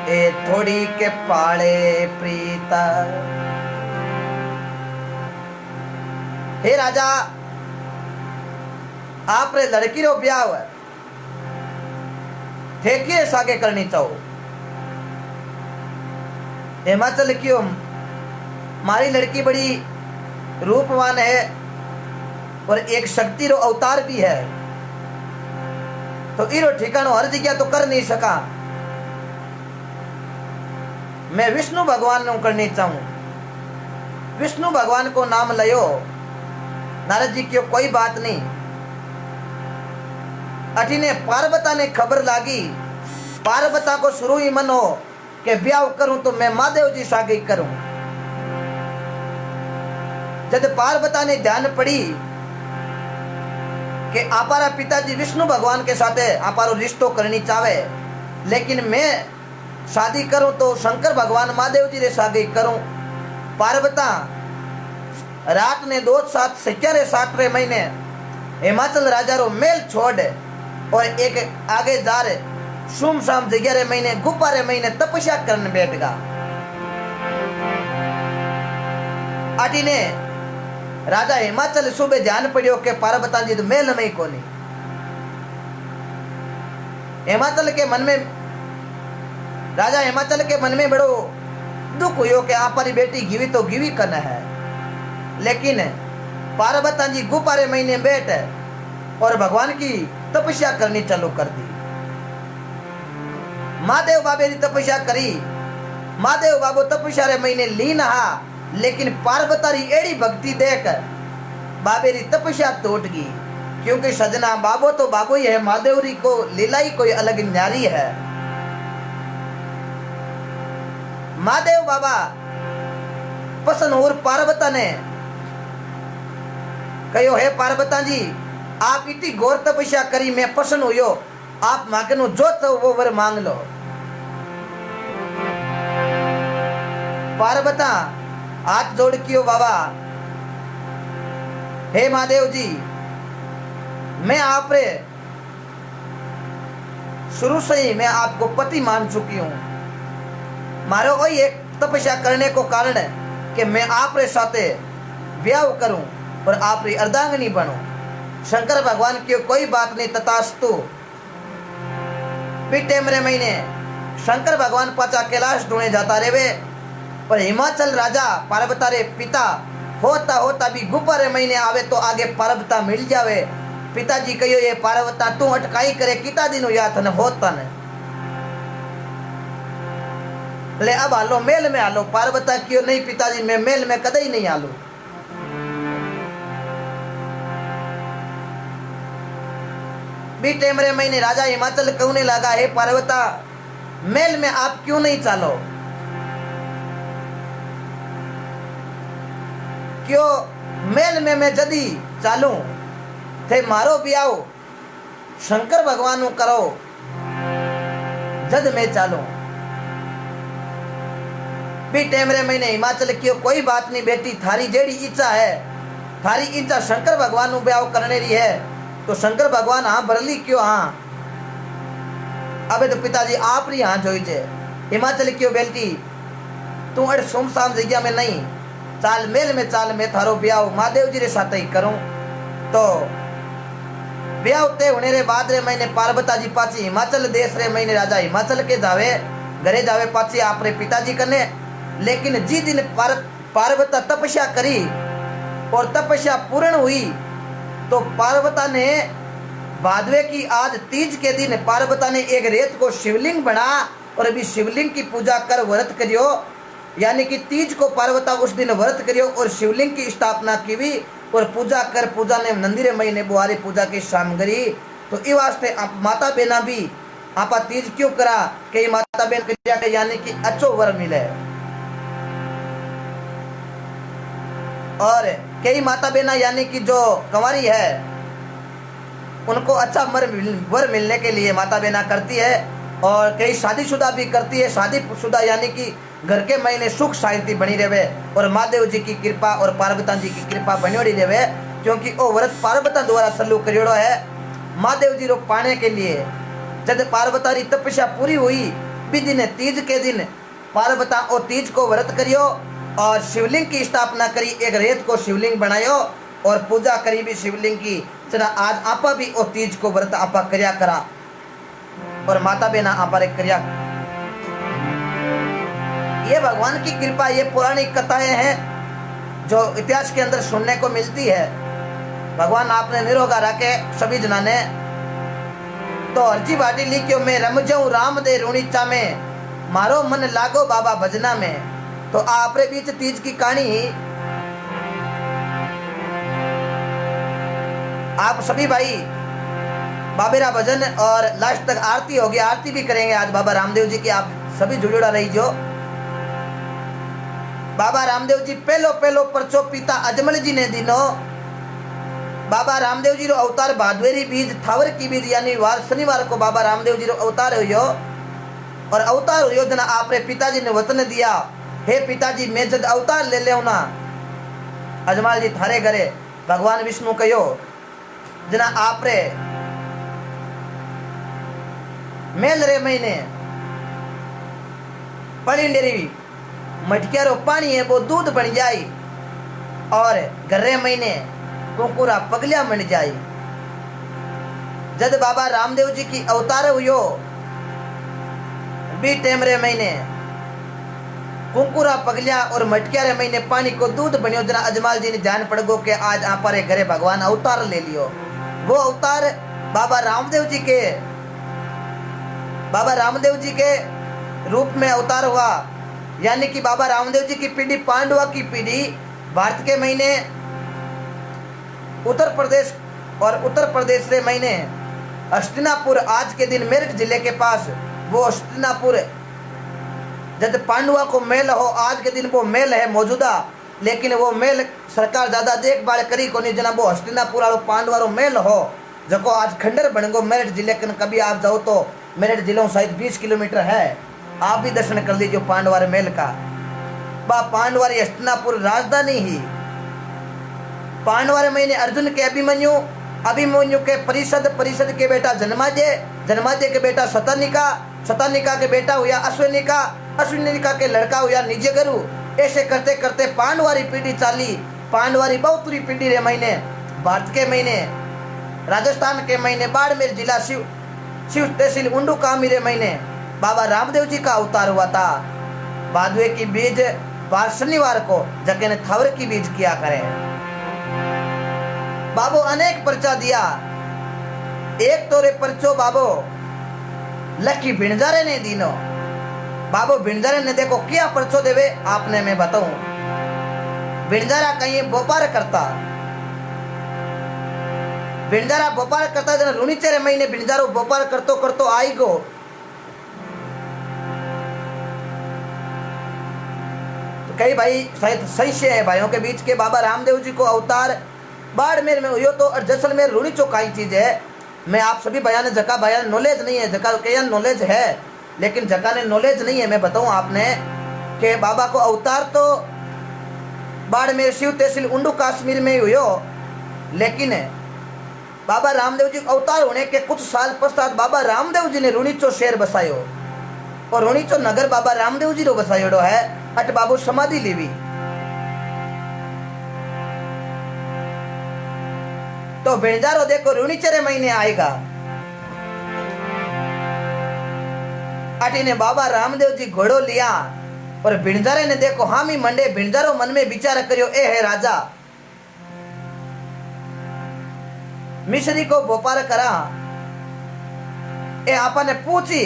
ए थोड़ी के पाले प्रीत। हे राजा आप रे लड़की रो ब्याह थे के सागे करनी चाहो। हिमाचल क्यों, मारी लड़की बड़ी रूपवान है और एक शक्ति रो अवतार भी है, तो इरो ठिकानो हर जगह तो कर नहीं सका। मैं विष्णु भगवान नु करनी चाहूं। विष्णु भगवान को नाम लियो। नारद जी क्यों, कोई बात नहीं। अठीने पार्वता ने खबर लागी। पार्वता को शुरू ही मन हो कि ब्याह करूं तो मैं महादेव जी सागे करूं। जब पार्वता ने ध्यान पड़ी कि आपारा पिताजी विष्णु भगवान के साथ आपारो रिश्तो करनी चाहे, लेकिन मैं शादी करूं तो शंकर भगवान महादेव जी रे सागे करूं। पार्वता रात ने 7 महीने हिमाचल राजा रो मेल छोड़ और एक आगे जा रहे सुमसाम जगह रे महीने गुप्पारे महीने तपस्या करने बैठ गा। आटी ने राजा हिमाचल सुबह ध्यान पड़ियो के पार्वता जी तो मेल में ही कोनी। हिमाचल के मन में, राजा हिमाचल के मन में बड़ो दुख हुयो कि आपरी बेटी गिवी तो गिवी कन है, लेकिन पार्वता जी गुप्पारे महीने बैठ और भगवान की तपस्या करनी चालू कर दी। महादेव बाबे की तपस्या करी। महादेव बाबू तपस्या रे महीने लीन हा, लेकिन पार्वता री एड़ी भक्ति देख बाबे री तपस्या टूट गई, क्योंकि सजना बाबो तो बाबो ही है, महादेव री को लीला ही कोई अलग न्यारी है। महादेव बाबा पसंद और पार्वता ने कहो, हे पार्वता जी आप इतनी घोर तपस्या करी, मैं प्रसन्न हुई, आप मांगनो जो तो वो वर मांग लो। पार्वता हाथ जोड़ कियो, बाबा हे महादेव जी, मैं आप रे शुरू से ही मैं आपको पति मान चुकी हूं। मारो वही एक तपस्या करने को कारण है कि मैं आप रे साथे ब्याह करूं और आप री अर्धांगिनी बनूं। शंकर भगवान की कोई बात नहीं, तथास्तु। पिटे मेरे महीने शंकर भगवान पाचा कैलाश ढूंढे जाता रेवे, पर हिमाचल राजा पार्वता रे पिता होता होता भी गुब्बारे महीने आवे तो आगे पार्वता मिल जावे। पिताजी कहो, ये पार्वता तू अटकाई करे, किता दिन या थने होता ने ले अब हालो मेल में हालो। पार्वता क्यों नहीं, पिताजी मैं मेल में कदे ही नहीं हालू। बीते मरे महीने राजा हिमाचल कहने लगा, हे पार्वता मेल में आप क्यों नहीं चालो, क्यों मेल में मैं जदी चालू थे मारो ब्याह शंकर भगवान करो, जद मैं चालू। भी टेमरे महीने हिमाचल क्यों कोई बात नहीं बेटी, थारी जेड़ी इच्छा है, थारी इच्छा शंकर भगवान ब्याह करने रही है तो शंकर भगवान हाँ भरली क्यों हाँ। अबे तो पिताजी आप री हाँ जोई जे। हिमाचल क्यों बेटी तू अड़ सुमसान जगह में नहीं, चाल मेल में चाल, मैं थारो ब्याह महादेव जी रे साथ ही करूं। तो ब्याह ते होने रे बाद रे महीने पार्वता जी पाची हिमाचल देश रे महीने राजा हिमाचल के जावे घरे जावे पाची आप रे पिताजी कने। लेकिन जी दिन पार्वता तपस्या करी और तपस्या पूर्ण हुई तो पार्वता ने भादवे की आज तीज के दिन पार्वता ने एक रेत को शिवलिंग बना और अभी शिवलिंग की पूजा कर व्रत करियो, यानी कि तीज को पार्वता उस दिन व्रत करियो और शिवलिंग की स्थापना की भी और पूजा कर, पूजा ने नंदिरे महीने बुआरी पूजा की सामग्री। तो इस वास्ते माता बहना भी आपा तीज क्यों करा कि माता बहन क्रिया के यानी कि अच्छो वर मिले। और कई माता बहना यानी कि जो कंवारी है उनको अच्छा वर मिलने के लिए माता बहना करती है, और कई शादीशुदा भी करती है। शादीशुदा यानी कि घर के महीने सुख शांति बनी रहे और महादेव जी की कृपा और पार्वता जी की कृपा बनी रहे, क्योंकि वो व्रत पार्वता द्वारा चालू करियोड़ो है महादेव जी रो पाने के लिए। जब पार्वता री तपस्या पूरी हुई भी दिन तीज के दिन पार्वता ओ तीज को व्रत करियो और शिवलिंग की स्थापना करी, एक रेत को शिवलिंग बनायो और पूजा करी भी शिवलिंग की। चला आज आपा भी ओ तीज को व्रत आपा करिया करा और माता बहना आपा रे करिया। ये भगवान की कृपा, ये पौराणिक कथाएं हैं जो इतिहास के अंदर सुनने को मिलती है। भगवान आपने निरोगा रखे सभी जना ने। तो अर्जी बाटी लिखियो, मैं रम जाऊं राम दे रूणीचा में, मारो मन लागो बाबा भजना में। तो आपरे बीच तीज की कहानी आप सभी भाई बाबेरा भजन और लास्ट तक आरती होगी, आरती भी करेंगे आज बाबा रामदेव जी की। आप सभी जुड़ेड़ा रही जो। बाबा रामदेव जी पहलो परचो पिता अजमल जी ने दिनो। बाबा रामदेव जी रो अवतार भादवेरी बीज थावर की बीज यानी वार शनिवार को बाबा रामदेव जी रो अवतार हुयो। और अवतार हुयो जना आपरे पिताजी ने वचन दिया, हे पिताजी मैं जद अवतार ले ले ना अजमल जी थारे घरे। भगवान विष्णु कहो जना आपरे मेल रे महीने पड़ी डेरी मटकिया रो पानी है वो दूध बन जाए और गर्रे महीने कुकुरा पगलिया बन जाए। जद बाबा रामदेव जी की अवतार हुयो भी टेमरे महीने कुकुरा पगलिया और मटकिया रे महीने पानी को दूध बनियो। जना अजमाल जी ने ध्यान पड़ गो के आज आप रे घरे भगवान अवतार ले लियो। वो अवतार बाबा रामदेव जी के रूप में अवतार हुआ, यानी कि बाबा रामदेव जी की पीढ़ी पांडवा की पीढ़ी भारत के महीने उत्तर प्रदेश और उत्तर प्रदेश के महीने हस्तिनापुर आज के दिन मेरठ जिले के पास वो हस्तिनापुर जब पांडुआ को मेल हो, आज के दिन वो मेल है मौजूदा, लेकिन वो मेल सरकार ज़्यादा देखभाल करी को नहीं। जना वो हस्तिनापुर वालों पांडुआ रो मेल हो जो आज खंडर बन गो मेरठ जिले के। कभी आप जाओ तो मेरठ जिलों शायद 20 किलोमीटर है, आप भी दर्शन कर लीजिए पांडवार मेल का। बा पांडवारी हस्तिनापुर राजधानी ही। पांडवार महीने अर्जुन के अभिमन्यु, अभिमन्यु के परिषद, परिषद के बेटा जन्माजय, जन्माजय के बेटा शतानिका, शतानिका के बेटा हुआ अश्विनिका, अश्विनिका के लड़का हुआ निजगरु। ऐसे करते करते पांडवारी पीढ़ी चाली। पांडवारी बहुतरी पीढ़ी रे महीने भारत के महीने, राजस्थान के महीने बाड़मेर जिला शिव शिव तहसील उंडू कामी रे महीने बाबा रामदेव जी का अवतार हुआ था। भादवे की बीज बार शनिवार को जके ने थावर की बीज किया करे। बाबो अनेक पर्चा दिया। एक तोरे पर्चो बाबो लकी भिणजारे ने दीनो। बाबो भिणजारे ने देखो क्या पर्चो देवे आपने मैं बताऊं। भिणजारा कहीं व्यापार करता, भिणजारा व्यापार करता जन रुणीचेरे महीने भिणजारो व्यापार करतो करतो आई गो। तो कई भाई शायद संशय है भाइयों के बीच के बाबा रामदेव जी को अवतार बाड़मेर में हुई तो और जैसलमेर रुणीचो काई चीज है। मैं आप सभी बयान जका बयान नॉलेज नहीं है, जका के नॉलेज है लेकिन जका ने नॉलेज नहीं है। मैं बताऊं आपने कि बाबा को अवतार तो बाड़मेर शिव तहसील उंडू कश्मीर में हुई, लेकिन बाबा रामदेव जी अवतार होने के कुछ साल पश्चात बाबा रामदेव जी ने रुणीचो शहर बसायो और रुणीचो नगर बाबा रामदेव जी रो बसायोड़ो है। अट बाबू समाधि लेवी। तो भिणजारो देखो रुणीचरे महीने आएगा। अटी ने बाबा रामदेव जी घोड़ो लिया और भिणजारे ने देखो हामी मंडे। भिणजारो मन में विचार करियो ए है राजा मिश्री को व्यापार करा। ए आपा ने पूछी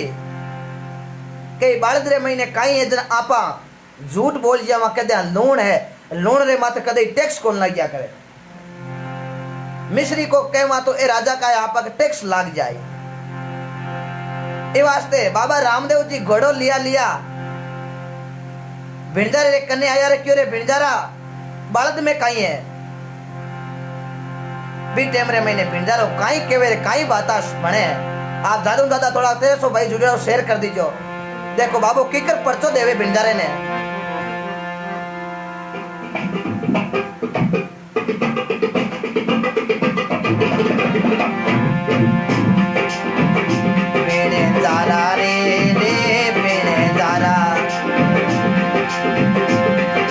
कि बालदरे महीने काई है जन आपा झूठ बोल जिया वहां कदे लूण है, लूण रे माथे कदे टैक्स कौन लग गया करे। मिश्री को कहवा तो ए राजा का आपा का टैक्स लाग जाए। ए वास्ते बाबा रामदेव जी घोड़ो लिया लिया भिणजारे रे कन्ने आया रे क्यों रे भिणजारा बालद में काई है भी टेम रे महीने भिणजारो काई केवे रे काई बाता बने। आप ज्यादा ज्यादा थोड़ा 300 भाई जुड़े शेयर कर दीजिए। देखो बाबू किकर पर्चो देवे भिणजारे ने। भिणजारा रे रे भिणजारा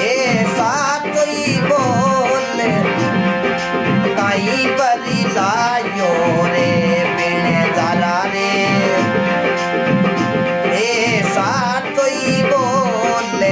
ए साचो ही बोल काई बरी लायो रे भिणजारा रे ए साचो ही बोल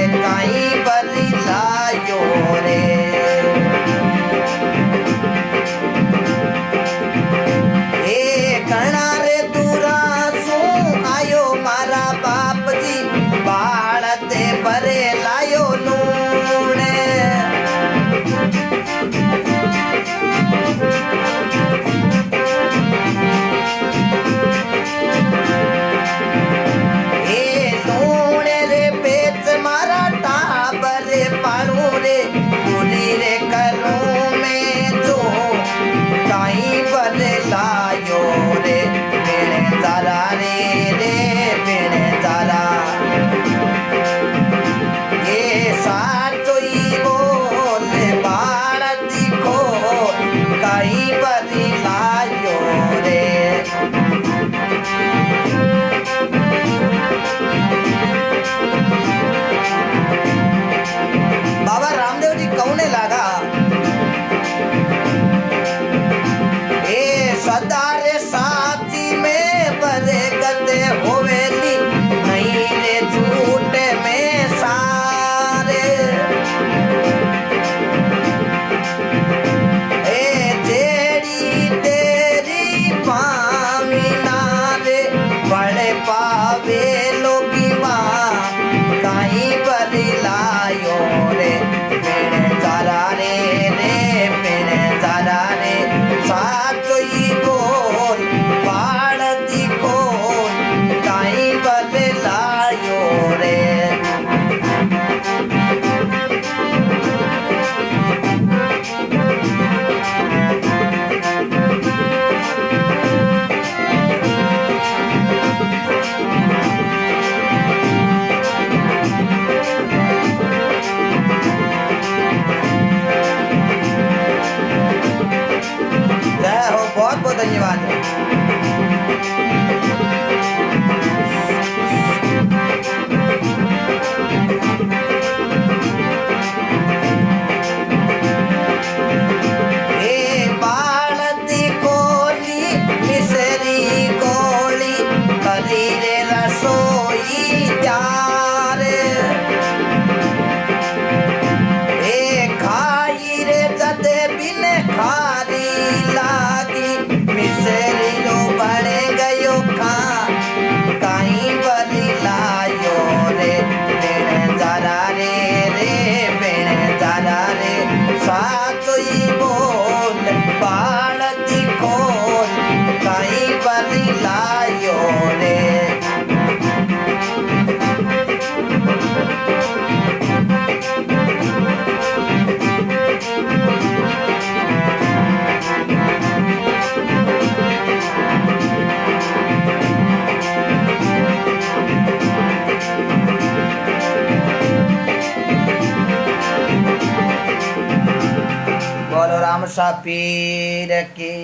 राम सा पीर की।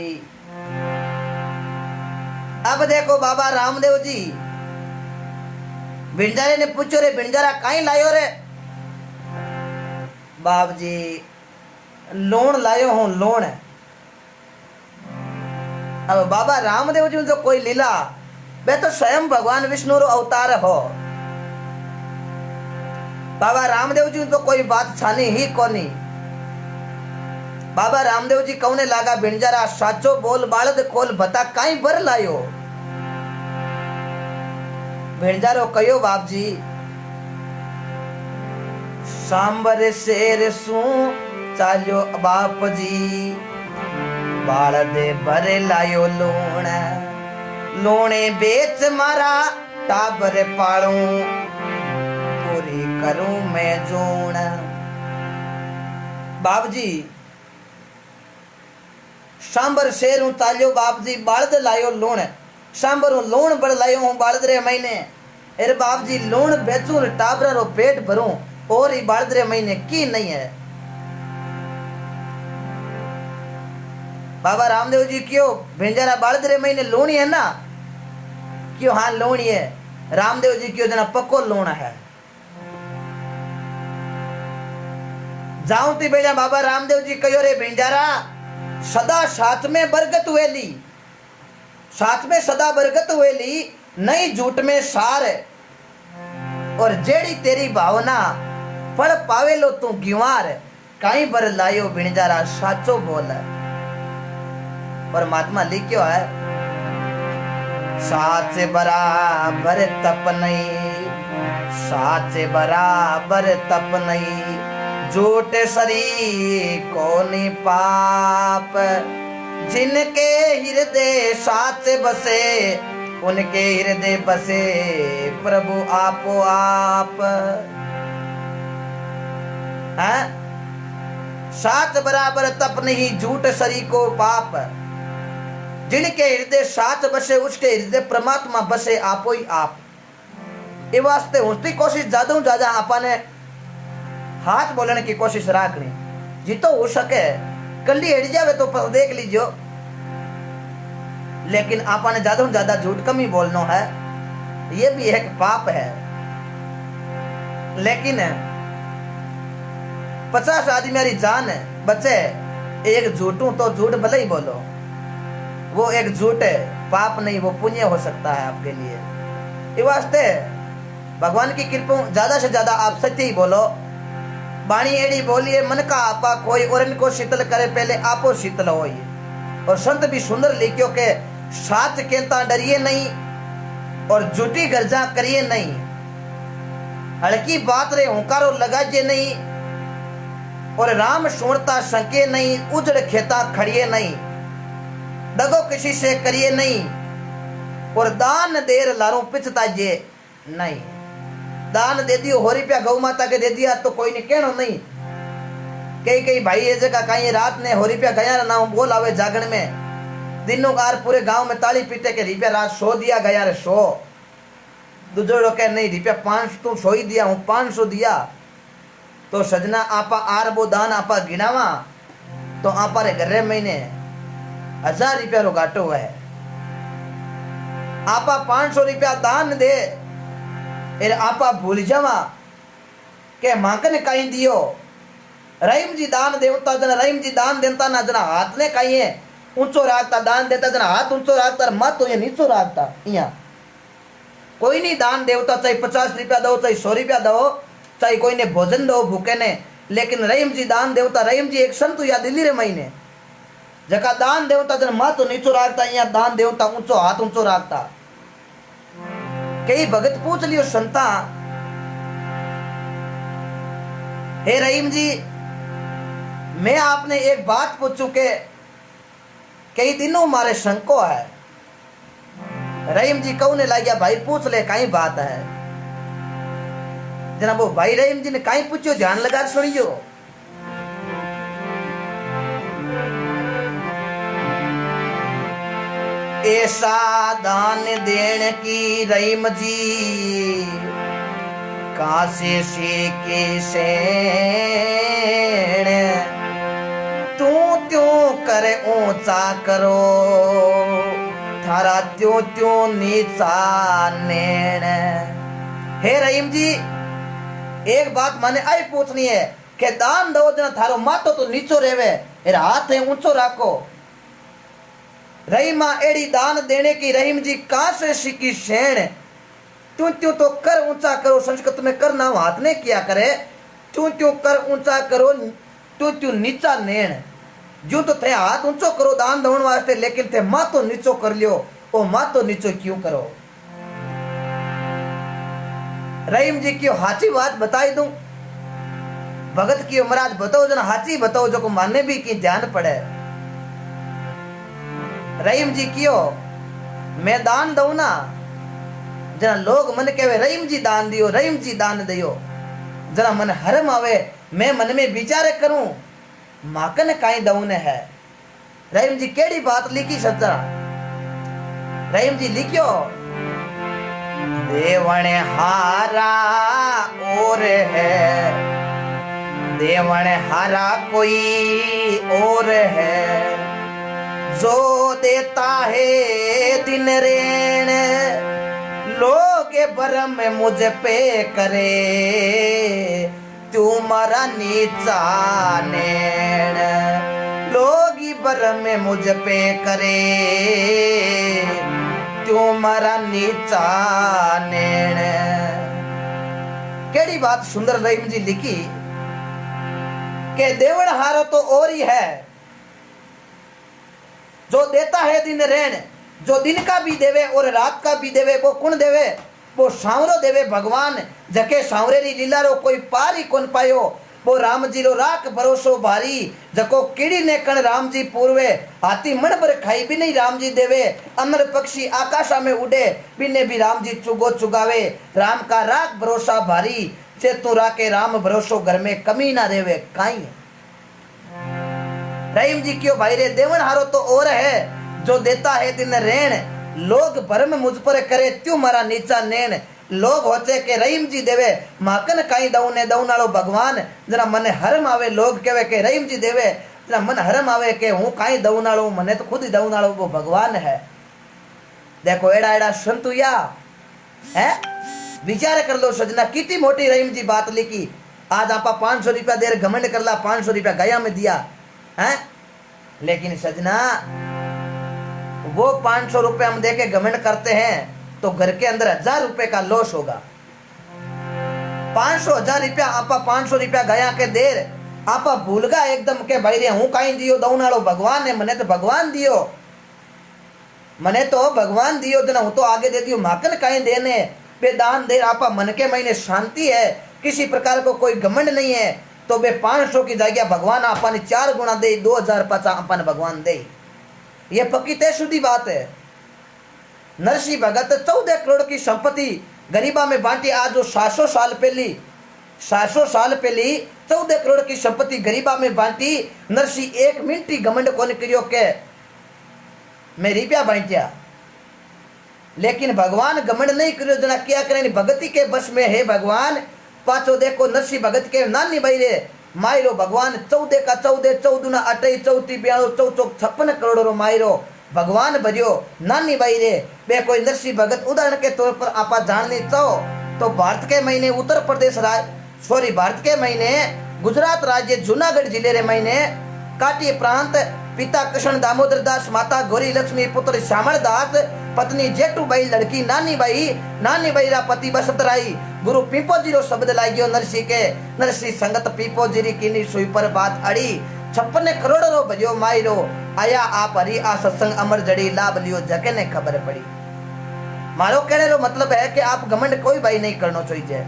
अब देखो बाबा रामदेव जी भिंडारे ने पूछो रे भिंडारा कहीं लायो रे? बाप जी लोन लायो हूं लोन। अब बाबा रामदेव जी तो कोई लीला, वे तो स्वयं भगवान विष्णु रो अवतार हो। बाबा रामदेव जी तो कोई बात छानी ही कोनी। बाबा रामदेव जी कौने लागा भिंडारा साचो बोल बालद खोल बता कहीं बर लायो? भिंडारो कयो बाप जी सांबर शेर सू चालो बाप जी बालदे भरे लायो लूण। लूणे बेच मारा टाबर पालू पूरी करूं मैं जूण। बाप जी सांबर शेर हूं चालो बाप जी बालद लायो लूण। सांबर हूं लूण बड़ लायो हूं बालद रे महीने। अरे बाप जी लूण बेचूं टाबरा रो पेट भरूं और ही बालद रे महीने की नहीं है। बाबा रामदेव जी क्यों भिंजारा बालद रे महीने लूणी है ना? क्यों हाँ लूणी है। रामदेव जी क्यों जना पक्को लूण है। जाऊं ती बेड़ा बाबा रामदेव जी कहो रे भिंजारा सदा साथ में बरकत हुएली, साथ में सदा बरकत हुएली नहीं झूठ में सार। और जेड़ी तेरी भावना फल पावे लो तू गिवार कहीं बर लायो भिंजारा साचो बोल। परमात्मा लिखियो है साच बराबर तप नहीं, साच बराबर तप नहीं झूठ सरी कोनी पाप। जिनके हृदय साच बसे उनके हृदय बसे प्रभु आपो आप। है साच बराबर तप नहीं झूठ सरी को पाप। जिनके हृदय साच बसे उसके हृदय परमात्मा बसे आपो ही आप। ये वास्ते उसकी कोशिश ज्यादा ज्यादा आपने हाथ बोलने की कोशिश रखनी जितो हो सके। कल्ली हट जावे तो देख लीजियो, लेकिन आपने ज्यादा ज्यादा झूठ कम ही बोलना है। ये भी एक पाप है। लेकिन 50 आदमी मेरी जान बचे एक झूठू तो झूठ भले ही बोलो, वो एक झूठ है पाप नहीं, वो पुण्य हो सकता है आपके लिए। इस वास्ते भगवान की कृपा ज्यादा से ज्यादा आप सत्य ही बोलो। बाणी एड़ी बोलिए मन का आपा कोई और इनको शीतल करे पहले आपो शीतल होई। और संत भी सुंदर लिखियो के साच कहता डरिए नहीं और झूठी गर्जा करिए नहीं। हल्की बात रे हुंकारो लगाइए नहीं और राम सुनता संके नहीं। उजड़ खेता खड़िए नहीं दगो किसी से करिए नहीं और दान देर लारू पिछताइए नहीं। दान दे दियो हो रुपया गौ माता के दे दिया तो कोई ने कहना नहीं। कई कई भाई ये जगह कहीं रात ने हो रुपया गया ना बोल आवे जागण में दिनों कार पूरे गांव में ताली पीटे के रुपया रात 100 दिया गया रे 100। दूसरे कह नहीं रुपया 5 तू 100 ही दिया हूँ 500 दिया तो सजना आपा आर वो दान आपा गिनावा तो आपा रे घरे महीने 1000 रुपया रो घाटो है। आपा 500 रुपया दान दे एर आपा भूल जावा के मांकन कहीं दियो। रहीम जी दान देवता जना रहीम जी दान देता ना जना हाथ ने कहीं है ऊंचो राखता दान देता जना हाथ ऊंचो राखता मत तो ये नीचो राखता। यहाँ कोई नहीं दान देवता चाहे 50 रुपया दो चाहे 100 रुपया दो चाहे कोई ने भोजन दो भूखे ने, लेकिन रहीम जी दान देवता रहीम जी एक संत या दिल्ली रे महीने जका दान देवता जना मत तो नीचो राखता यहाँ दान देवता ऊंचो हाथ ऊंचो राखता। कई भगत पूछ लियो संता हे रहीम जी मैं आपने एक बात पूछू के कई दिनों मारे शंको है। रहीम जी कौन ला गया भाई पूछ ले कहीं बात है। जना वो भाई रहीम जी ने कहीं पूछो ध्यान लगा सुनियो। ऐसा दान देने की रहीम जी कासे से के सेण तू ऊंचा करो थारा त्यों त्यों नीचा नेण। हे रहीम जी एक बात माने आई पूछनी है कि दान दो जना थारो मातो तो नीचो रेवे एरा हाथ है ऊंचो राखो। रहीमा एड़ी दान देने की रहीम जी कहां से सीखी शेण। त्यों त्यों तो कर ऊंचा करो संस्कृत में करना हाथ ने किया करे। त्यों त्यों कर ऊंचा करो त्यों त्यों नीचा नेण। जो तो थे हाथ ऊंचो करो दान दवन वास्ते लेकिन थे मातो नीचो कर लियो। ओ मातो नीचो क्यों करो। रहीम जी क्यों हाची बात बताई दूं। भगत की महाराज बताओ जना हाची बताओ जो को माने भी की ध्यान पड़े। रहीम जी क्यों मैं दान दऊ ना जना लोग मन कहवे रहीम जी दान दियो रहीम जी दान दियो जरा मन हरम आवे मैं मन में विचार करूं माकन काई दऊ ने है। रहीम जी केड़ी बात लिखी सच्चा। रहीम जी लिखियो देवण हारा और है देवण हारा कोई और है जो देता है दिन रेण लोग भरम मुझ पे करे तुम्हारा नीचा नेण। लोग भरम मुझ पे करे तुम्हारा नीचा नेण। केड़ी बात सुंदर रहीम जी लिखी के देवण हारो तो और ही है जो देता है दिन रेण। जो दिन का भी देवे और रात का भी देवे वो कौन देवे वो सांवरो देवे भगवान। जके सांवरे री लीला रो कोई पार ही कौन पायो वो राम जी रो राख भरोसो भारी। जको कीड़ी ने कण राम जी पूर्वे हाथी मन भर खाई भी नहीं राम जी देवे। अमर पक्षी आकाशा में उड़े बिने भी राम जी चुगो चुगावे। राम का राख भरोसा भारी से तू राके राम भरोसो घर में कमी ना रेवे काई। रहीम जी क्यों भाई रे देवन हारो तो और है जो देता है दिन रेण लोग भरम मुझ पर करे त्यों मारा नीचा नेण। लोग होचे के रहीम जी देवे माकन काई दऊ ने दऊ नालो भगवान। जरा मने हरम आवे लोग कहे के रहीम जी देवे जरा मन हरम आवे के हूं काई दऊ नालो मने तो खुद ही दऊ नालो वो भगवान है। देखो एड़ा एड़ा संतुया है विचार कर लो सजना कितनी मोटी रहीम जी बात लिखी। आज आपा 500 रुपया देर घमंड कर ला 500 रुपया गया में दिया है लेकिन सजना वो 500 रुपए हम देके घमंड करते हैं तो घर के अंदर 1000 रुपए का लॉस होगा। 500 1000 रुपया आपा 500 रुपया गया के देर आपा भूल गया एकदम के भाई रे हूं काई दियो दऊ नालो भगवान है मने तो भगवान दियो मने तो भगवान दियो जना हूं तो आगे दे दियो माकन काई देने बेदान दे। आपा मन के महीने शांति है किसी प्रकार को कोई घमंड नहीं है तो बे 500 की जगह भगवान आपा ने 4 गुना दे 2000 पाचा आपा ने भगवान दे। ये पक्की तय शुद्धि बात है। नरसिंह भगत 14 करोड़ की संपत्ति गरीबा में बांटी। आज जो 700 साल पहली 14 करोड़ की संपत्ति गरीबा में बांटी। नरसिंह 1 मिनट ही घमंड कोन करियो के मैं रुपया बांटिया लेकिन भगवान घमंड नहीं करियो जना क्या करे भगती के बस में है भगवान। पाछो देखो नरसिंह भगत के नानी भाई रे मायरो भगवान 14 का 14 14 28 34 42 चौचौक 56 करोड़ रो मायरो भगवान भरियो नानी भाई रे बे कोई नरसिंह भगत उदाहरण के तौर पर आप जानने चाहो तो भारत के महीने उत्तर प्रदेश भारत के महीने गुजरात राज्य जूनागढ़ जिले रे महीने काटी प्रांत पिता कृष्ण दामोदर दास माता गौरी लक्ष्मी पुत्र श्यामल दास पत्नी जेठूबाई लड़की नानी बाई रा पति बसंतराई गुरु पीपोजी रो शब्द लाग्यो नरसिंह के। नरसिंह संगत पीपोजी री कीनी सुई पर बात अड़ी 56 करोड़ रो भजो मायरो आया आप हरी आ सत्संग अमर जड़ी लाभ लियो जगे ने खबर पड़ी। मारो कहने रो मतलब है कि आप घमंड कोई भाई नहीं करना चाहिए।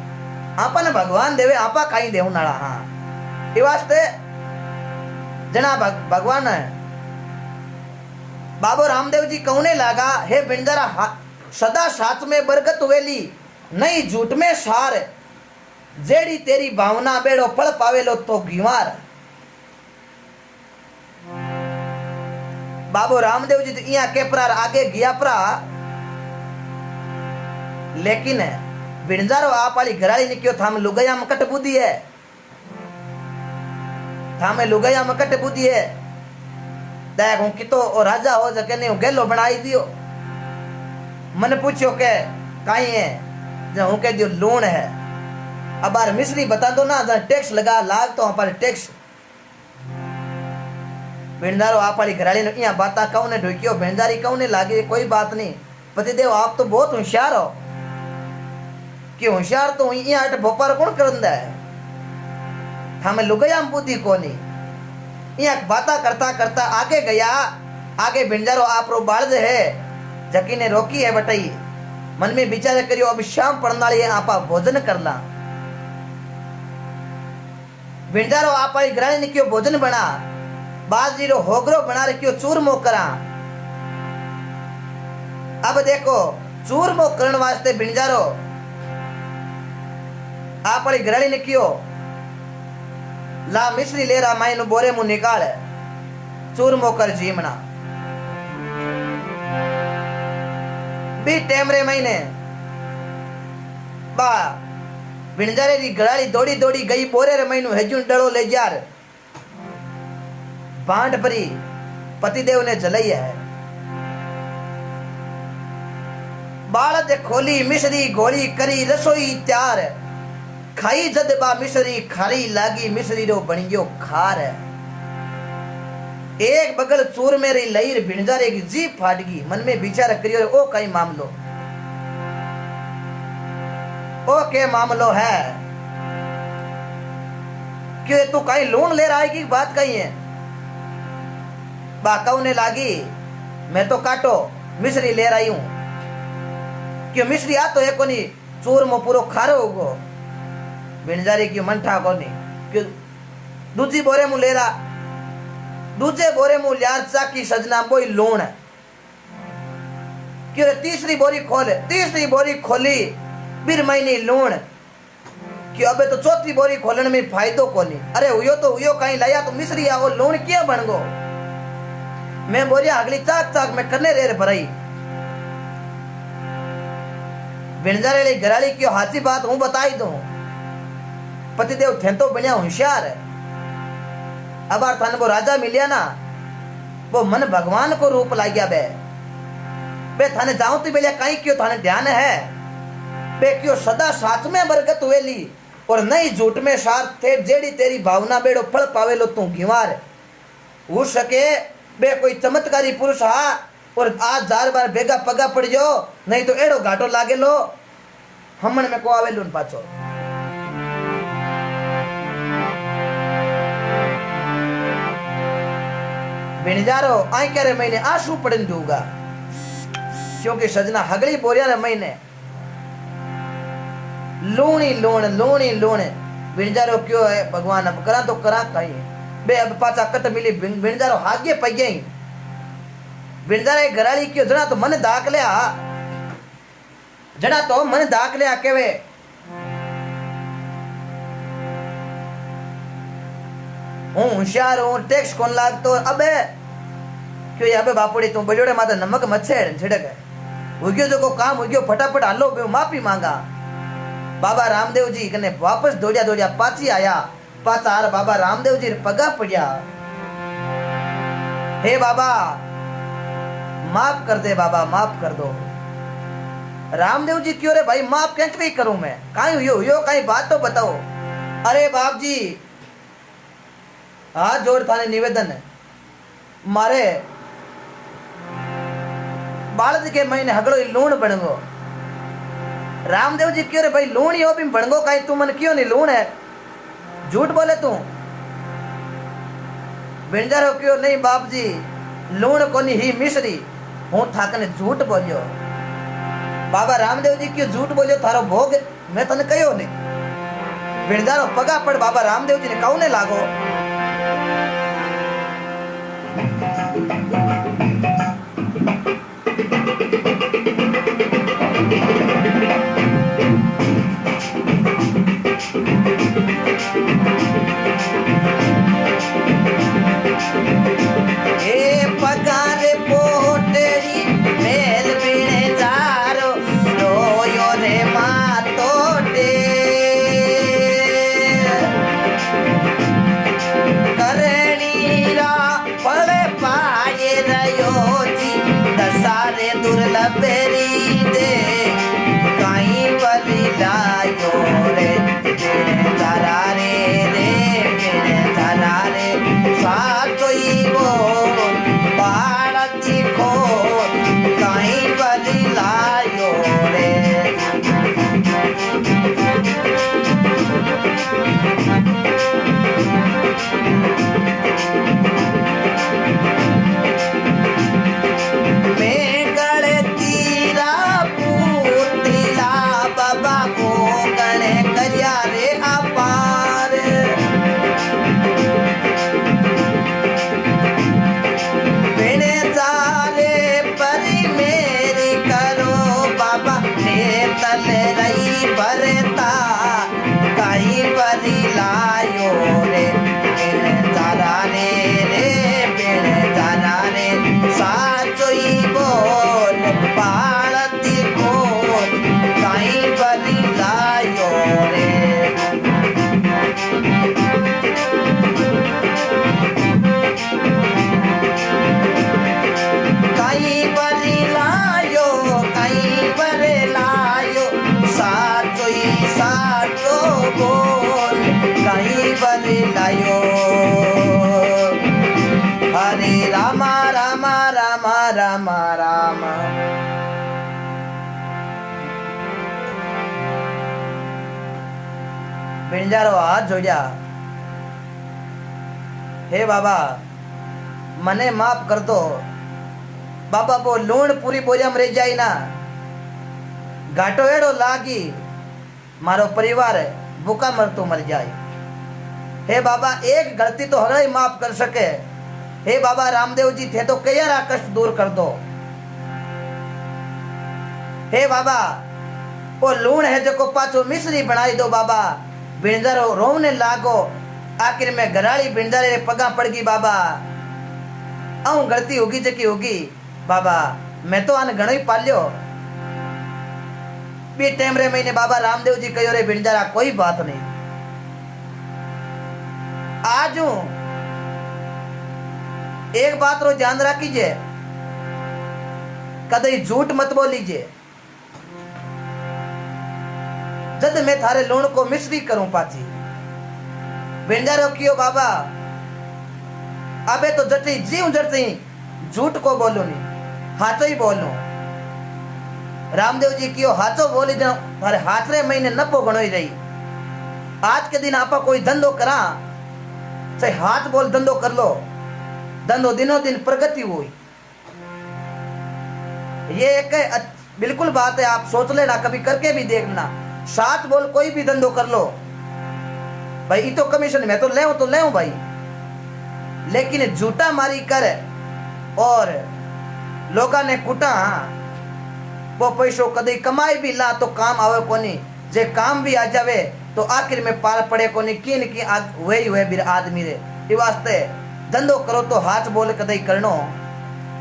आपा ने भगवान देवे आपा काई देव नाला। हाँ ये वास्ते जना भगवान है बाबो रामदेव जी कहने लगा हे बिंदरा सदा साथ में बरकत वेली नहीं झूठ में सार जेड़ी तेरी भावना बेड़ो फल पावेलो तो घीवार। बाबो रामदेव जी तो के प्रार आगे गया प्रा लेकिन बिंजारो आप वाली घराली ने क्यों थाम लुगया मकट बुद्धि है थामे लुगया मकट बुद्धि है देख हूँ कि तो राजा हो जके नहीं गेलो बनाई दियो। मन पूछो के काई है जब हूँ कह दियो लूण है। अब बार मिस्री बता दो ना जब टैक्स लगा लाग तो पर टैक्स भेंडारो आप वाली घराली ने यहाँ बात कहूँ ने ढोकियो भेंडारी कहूँ ने लागे कोई बात नहीं। पतिदेव आप तो बहुत होशियार हो कि होशियार तो यहाँ अट भोपार कौन करंदा है हमें लुगया बुद्धि कोनी। यहाँ बाता करता करता आगे गया। आगे भिंडारो आप रो बाढ़ है जकी ने रोकी है बटाई। मन में विचार करियो अब शाम पड़ना लिए आपा भोजन करना। भिंडारो आप ग्राणी ने क्यों भोजन बना बाजी रो होगरो बना रखियो चूरमो करा। अब देखो चूरमो करण वास्ते भिंडारो आप ग्राणी ने क्यों ला मिश्री ले रहा माई बोरे मुंह निकाल चूरमो कर जीमना भी टेमरे महीने बा विणजारे री गड़ाली दौड़ी दौड़ी गई बोरे रे महीनू हेजुन डलो ले जार भांड भरी पतिदेव ने जलाई है। बालद खोली मिश्री गोली करी रसोई त्यार खाई जद बा मिश्री खारी लागी मिश्री रो बन गयो खार। एक बगल चूर में रही लईर भिणजारे की जीप फाट गई। मन में विचार करियो ओ कई मामलो ओ के मामलो है क्यों तू कहीं लोन ले रहा है की बात कही है। बाकाऊ ने लागी मैं तो काटो मिश्री ले रही हूं क्यों मिश्री आ तो है कोनी चूर में पूरो खारो होगो। भिणजारी की मनठा कोनी क्यों दूजी बोरे मुंह ले रहा दूजे बोरे मुंह लियार चाकी सजना बोई लूण क्यों तीसरी बोरी खोली बिर महीने लूण क्यों अबे तो चौथी बोरी खोलने में फायदो कोनी। अरे हुयो कहीं लाया तो मिश्री आओ लूण क्या बन गो। मैं बोरिया अगली चाक चाक में करने रेर भराई। भिणजारे घराली क्यों हाथी बात हूं बताई दूं। पतिदेव थे तो बढ़िया होशियार है। अब थाने वो राजा मिलिया ना वो मन भगवान को रूप ला गया बे थाने जाऊं तो बेलिया कहीं क्यों थाने ध्यान है बे क्यों सदा साथ में बरकत हुएली और नहीं झूठ में साथ थे जेड़ी तेरी भावना बेड़ो फल पावेलो तू घिवार हो सके बे कोई चमत्कारी पुरुष हा और आज 4 बार बेगा पगा पड़ जाओ नहीं तो एड़ो घाटो लागे लो हमन में को आवेलो पाछो। भिणजारो आई क्या रे महीने आंसू पड़न दूंगा क्योंकि सजना हगड़ी बोरिया रे महीने लूणी लूण भिणजारो क्यों है भगवान अब करा तो करा कहीं बे अब पाचा कट मिली भिणजारो हागे पगे भिणजारे घराली क्यों जना तो मन दाख लिया केवे हूँ होशियार हूँ टैक्स कौन लाग तो अबे क्यों अबे बापुड़ी तू बजोड़े माता नमक मच्छर छिड़क उग्यो जो को काम उग्यो फटाफट हालो बे माफी मांगा। बाबा रामदेव जी कने वापस दौड़िया पाची आया पाचा आर बाबा रामदेव जी पगा पड़िया हे बाबा माफ कर दे बाबा माफ कर दो। रामदेव जी क्यों रे भाई माफ कैसे भी करूं मैं कहीं हुयो कहीं बात तो बताओ। अरे बाप जी हाथ जोड़ थाने निवेदन है मारे बालद के महीने हगड़ो लूण बनगो। रामदेव जी क्यों रे भाई लूण ही हो भी बनगो कहीं तू मन क्यों नहीं लूण है झूठ बोले तू। भिणजारो क्यों नहीं बाप जी लूण कोनी ही मिश्री हूं थाकने झूठ बोलियो। बाबा रामदेव जी क्यों झूठ बोलियो थारो भोग मैं तने कहो नहीं। भिणजारो पगा पड़ बाबा रामदेव जी ने कहने लागो पगार पोटरी मेल बिने जारो रोयो रे मातोटे करे राम राम। बिंजारो हाथ जोड़िया, हे बाबा मने माफ कर दो बाबा, वो लूण पूरी बोरिया में रह जाई ना, घाटो एड़ो लागी मारो परिवार भूखा मर तो मर जाए। हे बाबा एक गलती तो हर ही माफ कर सके। हे बाबा रामदेव जी थे तो कई कष्ट दूर कर दो। हे बाबा वो लूण है जो को पाछो मिश्री बनाई दो बाबा। बिंजारो रोने लागो, आखिर में घराड़ी बिंजारे पगा पड़ गई बाबा। आऊं गलती होगी जकी होगी बाबा, मैं तो आने घणो ही पाल्यो। बी टाइम रे महीने बाबा रामदेव जी कहो रे बिंजारा कोई बात नहीं। आज एक बात रो ध्यान रखीजे, कदई झूठ मत बोलीजे। जद मैं थारे लूण को मिश्री करूं पाची। बिंजारो कियो बाबा, अबे तो जटी जीव जटती झूठ को बोलू नहीं, हाचो ही बोलू। रामदेव जी कियो हाचो बोली जाओ, थारे हाथरे महीने नफो घणो ही रही। आज के दिन आपा कोई धंधो करा, चाहे हाथ बोल धंधो कर लो, धंधो दिनों दिन प्रगति हुई। ये एक बिल्कुल बात है, आप सोच लेना, कभी करके भी देखना। साथ बोल कोई भी धंधो कर लो भाई, ये तो कमीशन में तो ले भाई, लेकिन झूठा मारी कर और लोगा ने कुटा वो पैसों कदी कमाई भी ला तो काम आवे कोनी। जे काम भी आ जावे तो आखिर में पार पड़े कोनी। किन की वही हुए बिर आदमी रे। ये वास्ते धंधो करो तो हाथ बोल कदई करनो,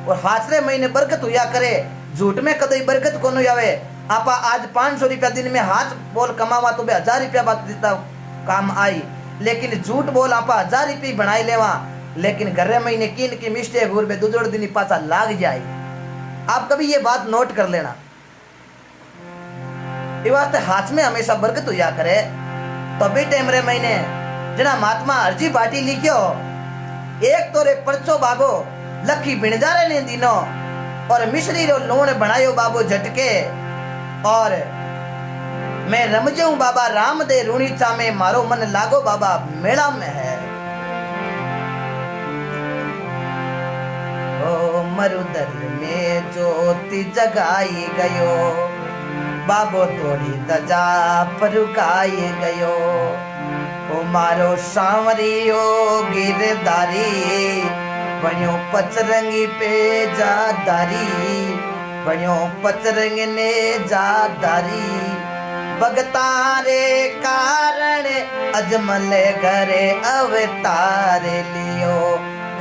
और हाथरे महीने बरकत हुआ करे, झूठ में कदई बरकत को नहीं आवे। आपा आज 500 रुपया दिन में हाथ बोल कमावा तो 1000 रुपया बात जितना काम आई, लेकिन झूठ बोल आपा 1000 रुपये बनाई लेवा, लेकिन घरे महीने किन की मिस्टेक घूर में दूजोड़ दिन पाचा लाग जाए। आप कभी ये बात नोट कर लेना। ये वास्ते हाथ में हमेशा बरकत हुआ करे। तो भी टाइम रे महीने जना महात्मा अर्जी बाटी लिखियो, एक तो रे परचो बाबो लखी बिणजारे ने दिनो, और मिश्री रो लूण बनायो बाबो झटके, और मैं रम जाऊं बाबा राम दे रूणीचा में, मारो मन लागो बाबा मेला में है। ओ मरुदर में ज्योति जगाई गयो, बाबो थोड़ी दजा परुकाई गयो। ओ मारो सांवरियो गिरधारी, बनियो पचरंगी पे जादारी, बनियो पचरंग ने जादारी। भगतारे कारण अजमल घरे अवतार लियो,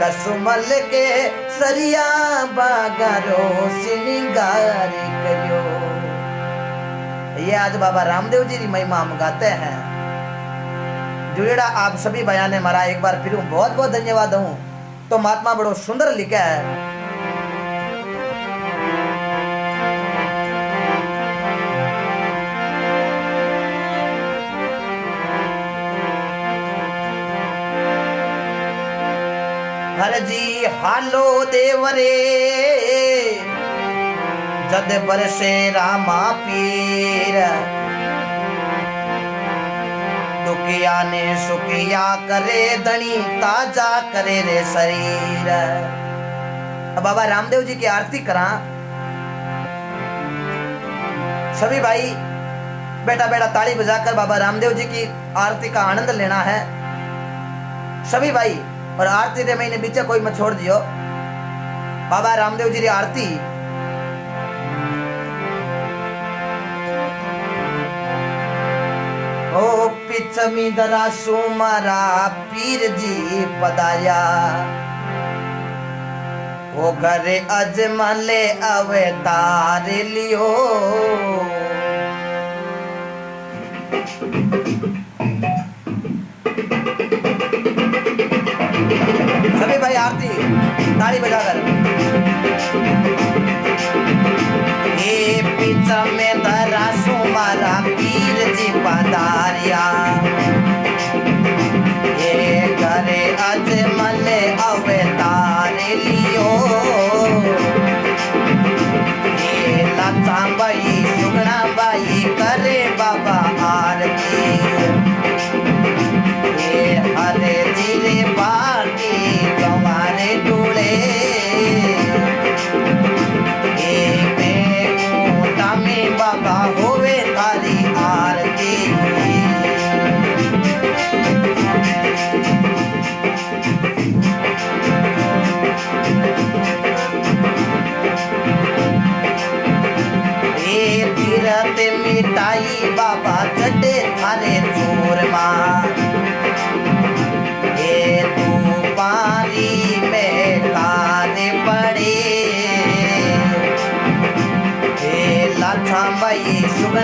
कसुमल के सरिया बागारो श्रृंगार करियो। ये आज बाबा रामदेव जी की महिमा हम गाते हैं। जुड़ेड़ा आप सभी बयान ने मारा, एक बार फिर बहुत बहुत धन्यवाद हूँ। तो महात्मा बड़ो सुंदर लिखा है। हर जी हालो देवरे, जद बरसे रामा पीर, दुखिया ने सुखिया करे धनी, ताजा करे रे शरीर। अब बाबा रामदेव जी की आरती करा। सभी भाई बेटा बेटा ताली बजाकर बाबा रामदेव जी की आरती का आनंद लेना है सभी भाई। और आरती रे महीने बीचे कोई मत छोड़ दियो। बाबा रामदेव जी की आरती ओ पिछमी दरा सुमारा पीर जी पदाया, वो घरे अजमले अवतार लियो। सभी भाई आरती ताली बजाकर। ये पीछा में धरा सुमारा पीर जी पधारिया, ये घरे अजमल अवतार लियो।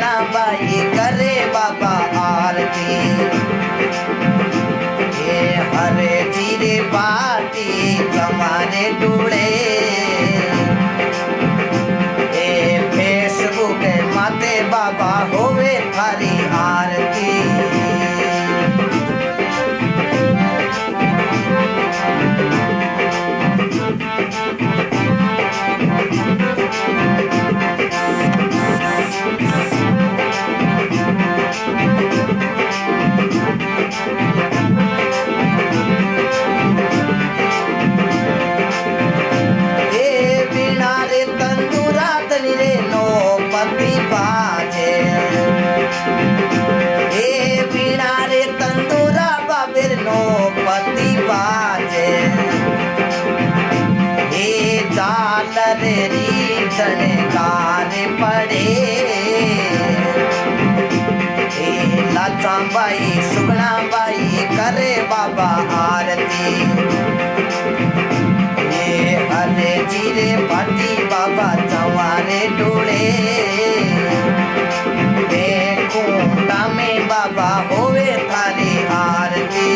सुगना बाई करे बाबा आरती। ये हरे जीरे पाटी जमाने डूड़े, ये फेसबुक माते बाबा होवे थारी आरती। झनकार पड़े, लाचा बाई सुगना बाई करे बाबा आरती। ये हरे जीरे पाटी बाबा चवारे डोले, खूंटा में बाबा होवे थारी आरती।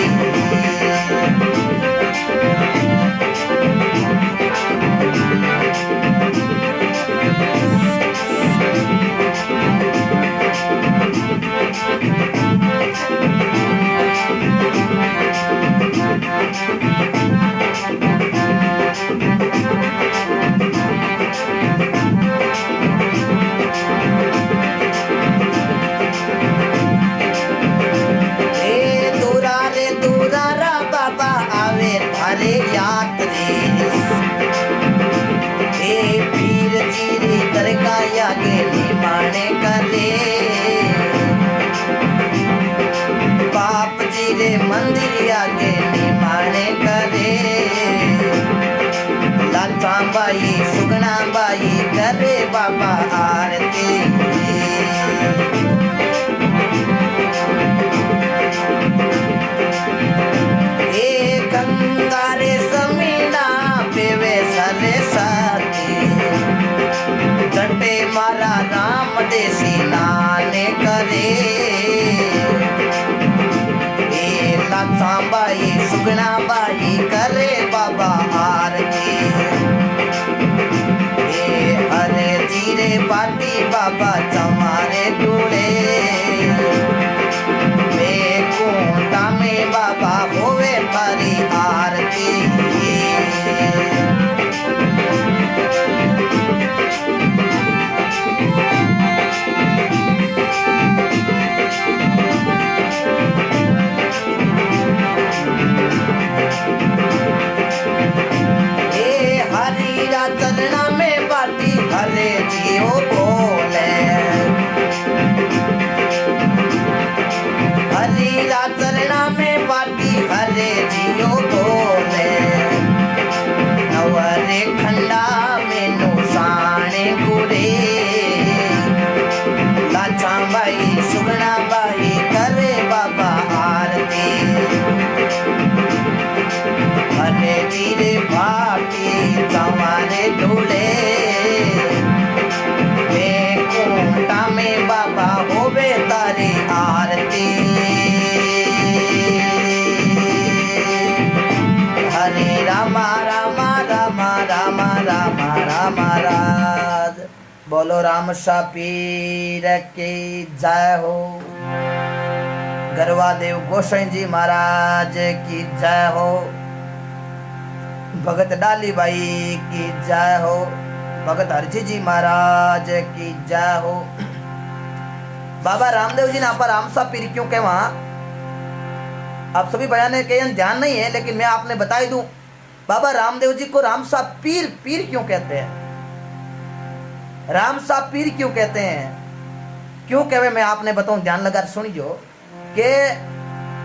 हरे यात्री हे पीर जीरे दरगाह आगे निमाने करे, बाप जीरे मंदिर आगे निमाने करे। लाचा बाई सुगना बाई करे बाबा आरती। गंगारे समीना पेवे सरे साथी, चटे मारा राम देसी नाने करे। लाचा बाई सुगना बाई करे बाबा आरती। हरे जीरे पाटी बाबा चमारे डूड़े, खूंटा में बाबा होवे थारी आरती। हरीरा चलना में बाटी हरे जियो बोले, हरीरा चलना में बाटी हरे जियो बोले। नवरे खंडा में नुसाने गुरे, लाचा बाई सुगना बाई करे बाबा आरती। हरे जीरे भाटी चमारे ढूले, खूंटा में बाबा होवे तारी आरती। हरे रामा रामा रामा रामा रामा रामा राज। बोलो राम सा पीर की जय हो। गरवा देव गोसाई जी महाराज की जय हो। भगत डाली बाई की जय हो। भगत हरजी जी महाराज की जय हो। बाबा रामदेव जी ने आप रामसा पीर क्यों कहे वहां, आप सभी बयान के ध्यान नहीं है, लेकिन मैं आपने बता ही दूं। बाबा रामदेव जी को रामसा पीर पीर क्यों कहते हैं, रामसा पीर क्यों कहते हैं, क्यों कहे मैं आपने बताऊं, ध्यान लगा सुनियो के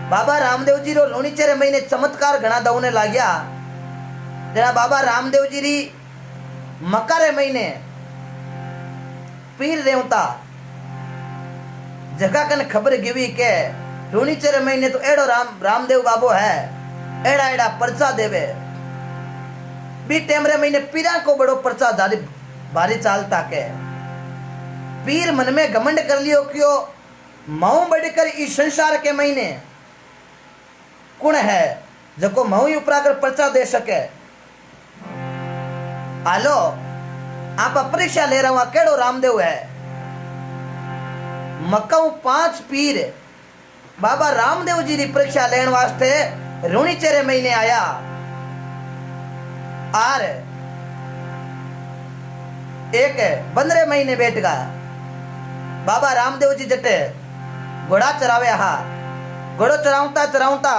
बाबा रामदेव जी रो लोणीचेरे महीने चमत्कार घना दौने लाग्या। जरा बाबा रामदेव जी री मकारे महीने पीर देवता जगह कन खबर गिवी के लोणीचेरे महीने तो एड़ो रामदेव बाबो है, एड़ा एड़ा पर्चा देवे। बी टेमरे महीने पीरा को बड़ो पर्चा भारी चालता के पीर मन में घमंड कर लियो क्यों मऊ बढ़कर इस संसार के महीने कुण है जको मऊ ही उपरा कर पर्चा दे सके। आलो आप परीक्षा ले रहा हूं केड़ो रामदेव है। मकाऊ 5 पीर बाबा रामदेव जी की परीक्षा लेने वास्ते रुणीचेरे महीने आया आर एक 15 महीने बैठ गया। बाबा रामदेव जी जटे घोड़ा चरावे हा घोड़ो चरावता चरावता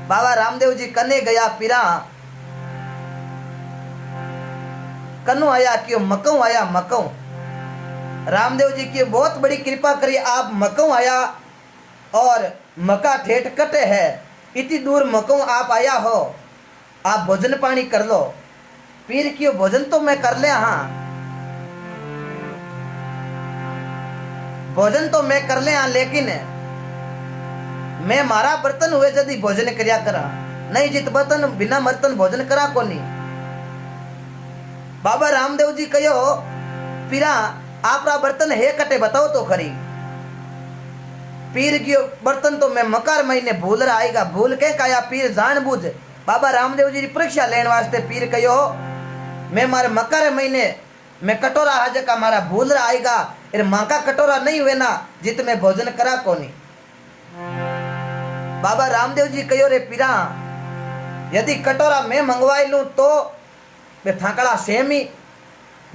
बाबा रामदेव जी कने गया पीरा कनु आया क्यों मकऊ आया मकऊ। रामदेव जी की बहुत बड़ी कृपा करी आप मकऊ आया और मका ठेठ कटे है इतनी दूर मकऊ आप आया हो आप भोजन पानी कर लो। पीर क्यों भोजन तो मैं कर ले हाँ भोजन तो मैं कर ले हाँ लेकिन मैं मारा बर्तन हुए यदि भोजन करिया करा नहीं जित बर्तन बिना बर्तन भोजन करा को नहीं। बाबा रामदेव जी कहो पीरा आपरा बर्तन है कटे बताओ तो खरी। पीर की बर्तन तो मैं मकार महीने भूल रहा आएगा भूल के काया पीर जान बूझ बाबा रामदेव जी की परीक्षा लेने वास्ते पीर कहो मैं मारे मकार महीने मैं कटोरा आज का मारा भूल रहा आएगा एर माँ का कटोरा नहीं हुए ना जित में भोजन करा कोनी। बाबा रामदेव जी कहो रे पीरा यदि कटोरा मैं मंगवाई लूं तो मैं थाकड़ा सेमी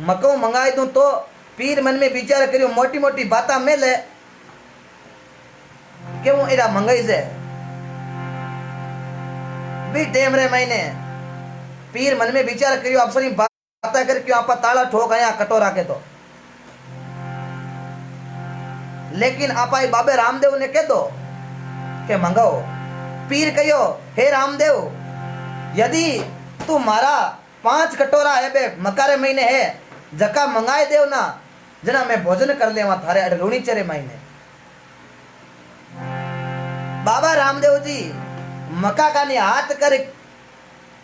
मकऊ मंगाई दूं तो पीर मन में विचार करियो मोटी मोटी बाता में ले क्यों एरा मंगाई से भी टेम रे महीने पीर मन में विचार करियो आप सही बाता कर क्यों आप ताला ठोक आया कटोरा के तो लेकिन आप बाबे रामदेव ने कह दो के मंगाओ। पीर कहो हे रामदेव यदि तू मारा 5 कटोरा है बे मकारे महीने है जका मंगाए देव ना जना मैं भोजन कर ले वहां थारे रुणी चरे महीने। बाबा रामदेव जी मका कानी हाथ कर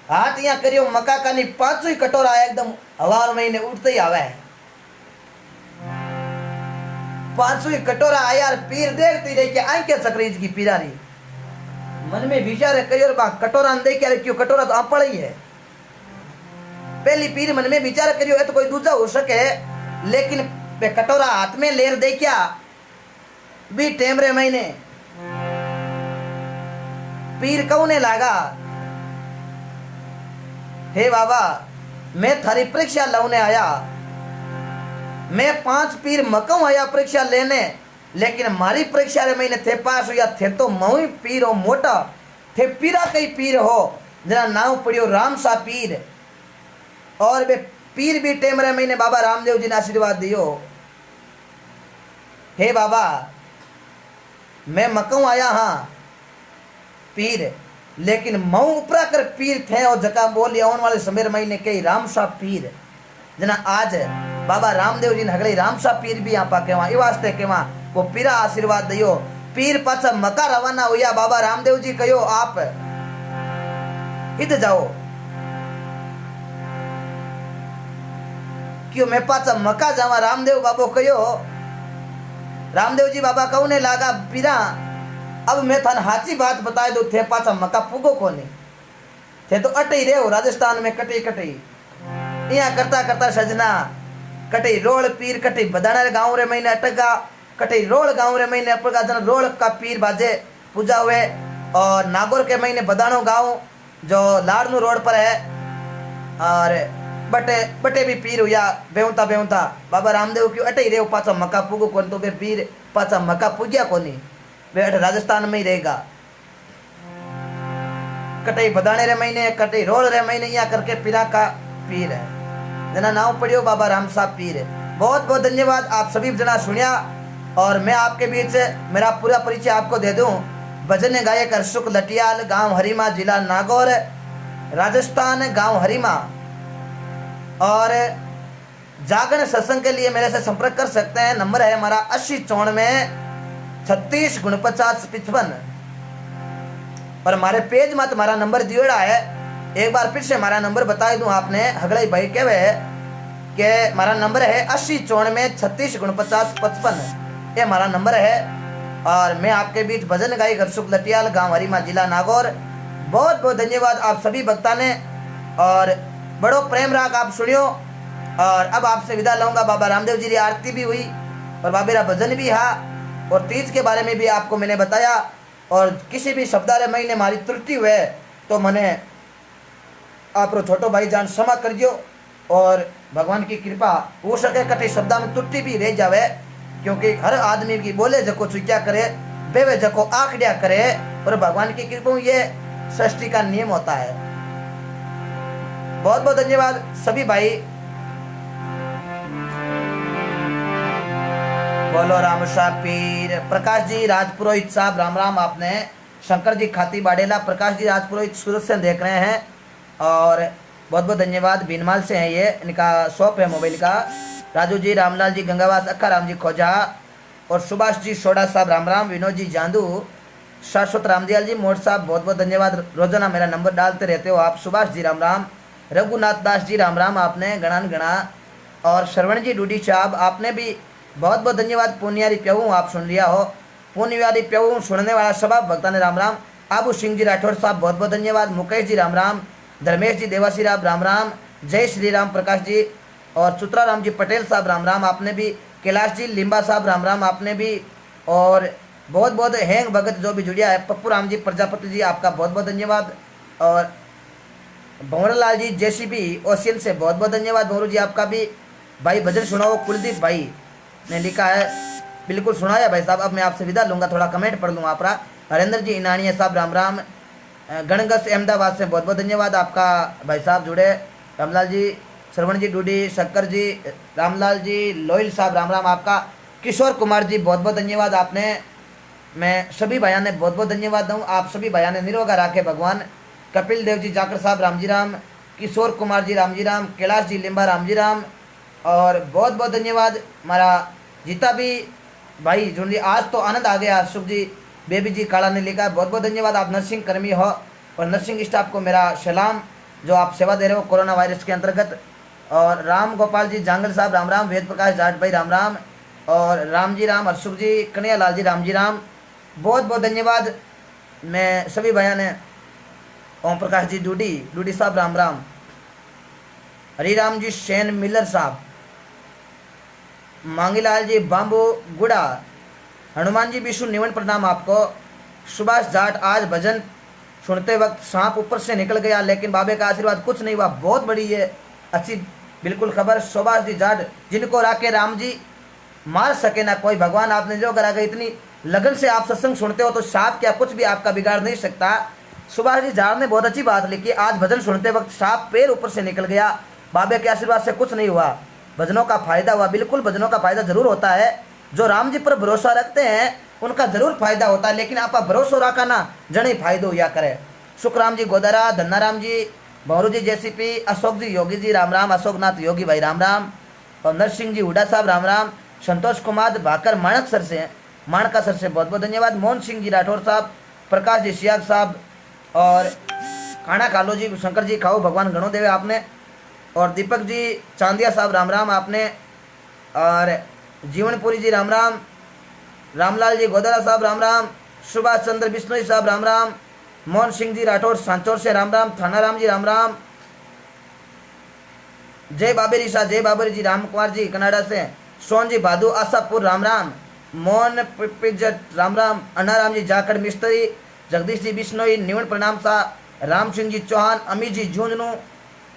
हाथ यहाँ करियो मका कानी 5 ही कटोरा एकदम हवार महीने उठते ही आवे 5 ही कटोरा आया पीर देखती रही कि आई क्या सकरीज की पीरारी मन में विचार करियो बा कटोरा दे क्या क्यों कटोरा तो आप ही है। पहली पीर मन में विचार करियो है तो कोई दूसरा हो सके लेकिन पे कटोरा हाथ में लेर दे क्या भी टेमरे महीने पीर कौने लागा हे बाबा मैं थारी परीक्षा लाने आया मैं 5 पीर मकऊ आया परीक्षा लेने लेकिन मारी परीक्षा रे महीने थे पास हुआ थे तो मऊ पीर हो मोटा थे पीरा कई पीर हो जना नाव पड़ियो राम सा पीर और वे पीर भी टेमरे महीने बाबा रामदेव जी ने आशीर्वाद दियो। हे बाबा मैं मकऊ आया हाँ पीर लेकिन मऊ उपरा कर पीर थे और जका बोली आने वाले समय महीने कई राम सा पीर जना आज बाबा रामदेव जी ने हगड़ी राम सा पीर भी यहाँ पा केवा ये वास्ते केवा वो पीरा आशीर्वाद दियो। पीर पाछा मका रवाना हुआ बाबा रामदेव जी कहो आप इधर जाओ क्यों मैं पाछा मका जावा रामदेव बाबो कहो रामदेव जी बाबा कहने लागा पीरा अब मैं थान हाची बात बताए दो थे पाछा मका पुगो कोनी थे तो अटे ही रहो राजस्थान में कटे कटे यहाँ करता करता सजना कटे रोल पीर कटे बदाना गाँव रे महीने अटका कटे रोल गाँव रे महीने अपका जन रोल का पीर बाजे पूजा हुए और नागौर के महीने बदानो गाँव जो लाड़नू रोड पर है और बटे बटे भी पीर हुआ बेवता बेवता बाबा रामदेव क्यों अटे ही रहे पाछा मका पुगो कौन तो बे पीर पाछा मका पुग्या कोनी वे अटे राजस्थान में ही रहेगा। कटे बदाने रे महीने कटे रोल रे महीने यहाँ करके पीरा का पीर है जना नाव पड़ियो बाबा राम साहब पीर है। बहुत बहुत धन्यवाद आप सभी जना सुनिया और मैं आपके बीच मेरा पूरा परिचय आपको दे दूं। भजन गायक हरसुख लटियाल गांव हरिमा जिला नागौर राजस्थान गांव हरिमा और जागरण सत्संग के लिए मेरे से संपर्क कर सकते हैं। नंबर है हमारा 8094 36 49 55 और हमारे पेज में तुम्हारा नंबर दियोड़ा है। एक बार फिर से हमारा नंबर बता दूं आपने हगड़ई भाई के वे कि हमारा नंबर है 8094364955। ये हमारा नंबर है। और मैं आपके बीच भजन गायक हरसुख लटियाल, गाँव हरीमा, जिला नागौर। बहुत बहुत धन्यवाद आप सभी भक्ता ने, और बड़ो प्रेम राग आप सुनियो। और अब आपसे विदा लूंगा। बाबा रामदेव जी की आरती भी हुई और बाबेरा भजन भी हा, और तीज के बारे में भी आपको मैंने बताया। और किसी भी शब्दारे महीने मारी त्रुटि हुए तो मैंने आप छोटो भाई जान क्षमा कर दियो। और भगवान की कृपा हो सके कटे शब्दा में त्रुटि भी रह जावे, क्योंकि हर आदमी की बोले जको चुक्या करे, बेवे जको आखड़िया करे। और भगवान की कृपा ये सृष्टि का नियम होता है। बहुत बहुत धन्यवाद सभी भाई। बोलो राम शाह पीर। प्रकाश जी राजपुरोहित साहब राम राम। आपने शंकर जी खाती बाडेला, प्रकाश जी राजपुरोहित सूरत से देख रहे हैं, और बहुत बहुत धन्यवाद। बीनमाल से हैं ये, इनका शॉप है मोबाइल का। राजू जी, रामलाल जी गंगावास, अक्का राम जी खोजा, और सुभाष जी सोडा साहब राम राम। विनोद जी जांदू, शाश्वत रामदयाल जी मोट साहब बहुत बहुत धन्यवाद। रोजाना मेरा नंबर डालते रहते हो आप। सुभाष जी राम राम। रघुनाथ दास जी राम राम, आपने गणान गणा। और श्रवण जी डूडी साहब, आपने भी बहुत बहुत धन्यवाद। पुनियारी प्यऊ आप सुन लिया हो, पुनियारी प्यऊ सुनने वाला सब भक्ता ने राम राम। आबू सिंह जी राठौर साहब बहुत बहुत धन्यवाद। मुकेश जी राम राम। धर्मेश जी देवासी राम राम। जय श्री राम प्रकाश जी। और चुत्रा राम जी पटेल साहब राम राम, आपने भी। कैलाश जी लिम्बा साहब राम राम, आपने भी। और बहुत बहुत हैंग भगत जो भी जुड़िया है, पप्पू राम जी प्रजापति जी, आपका बहुत बहुत धन्यवाद। और भंवरलाल जी जेसीबी ओशियन से बहुत बहुत धन्यवाद। भंवरू जी आपका भी। भाई भजन सुनाओ, कुलदीप भाई ने लिखा है, बिल्कुल सुनाया भाई साहब। अब मैं आपसे विदा लूंगा, थोड़ा कमेंट पढ़ लूँगा आपका। हरेंद्र जी इनानिया साहब राम राम। गणगस अहमदाबाद से बहुत बहुत धन्यवाद आपका भाई साहब जुड़े। रामलाल जी, श्रवण जी डूडी, शक्कर जी, रामलाल जी, लोहिल साहब राम राम आपका। किशोर कुमार जी बहुत बहुत धन्यवाद आपने। मैं सभी भाइयों ने बहुत बहुत धन्यवाद दूँ। आप सभी भाइयों ने निरोगा राखे भगवान। कपिल देव जी जाकर साहब राम जी राम। किशोर कुमार जी राम जी राम। कैलाश जी लिम्बा राम जी राम। और बहुत बहुत धन्यवाद हमारा जीता भी भाई जुन जी। आज तो आनंद आ गया। सुख जी बेबी जी काला ने लिखा है, बहुत बहुत धन्यवाद। आप नर्सिंग कर्मी हो, और नर्सिंग स्टाफ को मेरा सलाम जो आप सेवा दे रहे हो कोरोना वायरस के अंतर्गत। और राम गोपाल जी जांगल साहब राम राम। वेद प्रकाश जाट भाई राम राम। और राम जी राम, हरसुख जी, कन्हैया लाल जी राम जी राम, बहुत बहुत धन्यवाद। मैं सभी भाइयों ने। ओम प्रकाश जी डूडी साहब राम राम। हरिराम जी सेन मिलर साहब, मांगीलाल जी बाम्बू गुड़ा, हनुमान जी विष्णु निवन प्रणाम आपको। सुभाष जाट, आज भजन सुनते वक्त सांप ऊपर से निकल गया, लेकिन बाबे का आशीर्वाद कुछ नहीं हुआ। बहुत बड़ी ये अच्छी बिल्कुल खबर। सुभाष जी जाट, जिनको राके राम जी मार सके ना कोई, भगवान आपने जो करा गया। इतनी लगन से आप सत्संग सुनते हो तो सांप क्या कुछ भी आपका बिगाड़ नहीं सकता। सुभाष जी जाट ने बहुत अच्छी बात लिखी, आज भजन सुनते वक्त सांप पैर ऊपर से निकल गया, बाबे के आशीर्वाद से कुछ नहीं हुआ, भजनों का फायदा हुआ। बिल्कुल भजनों का फायदा जरूर होता है। जो राम जी पर भरोसा रखते हैं उनका जरूर फायदा होता है, लेकिन आप भरोसा रखा ना जने फायदो हुआ करे। सुखराम जी गोदारा, धन्नाराम जी, भौरू जी जेसीपी, अशोक जी योगी जी राम राम। अशोक नाथ योगी भाई राम राम। और नरसिंह जी हुडा साहब राम राम। संतोष कुमार भाकर माणक सर से, माणका सर से बहुत बहुत धन्यवाद। मोहन सिंह जी राठौर साहब, प्रकाश जी सियाग साहब, और खाना कालो जी, शंकर जी खाओ भगवान गणो देवे आपने। और दीपक जी चांदिया साहब राम राम आपने। और जीवनपुरी जी राम राम। रामलाल जी गोदारा साहब राम राम। सुभाष चंद्र बिश्नोई साहब राम राम। मोहन सिंह जी राठौर सांचौर से राम राम। थानाराम जी राम राम। जय बाबेरी शाह, जय बाबेरी जी, राम कुमार जी कनाडा से। सोन जी भादू आशापुर राम राम। मोहन पिजट राम राम। अन्नाराम जी जाखड़ मिस्त्री। जगदीश जी बिश्नोई निवन प्रणाम शाह। राम सिंह जी चौहान, अमी जी झुंझुनू,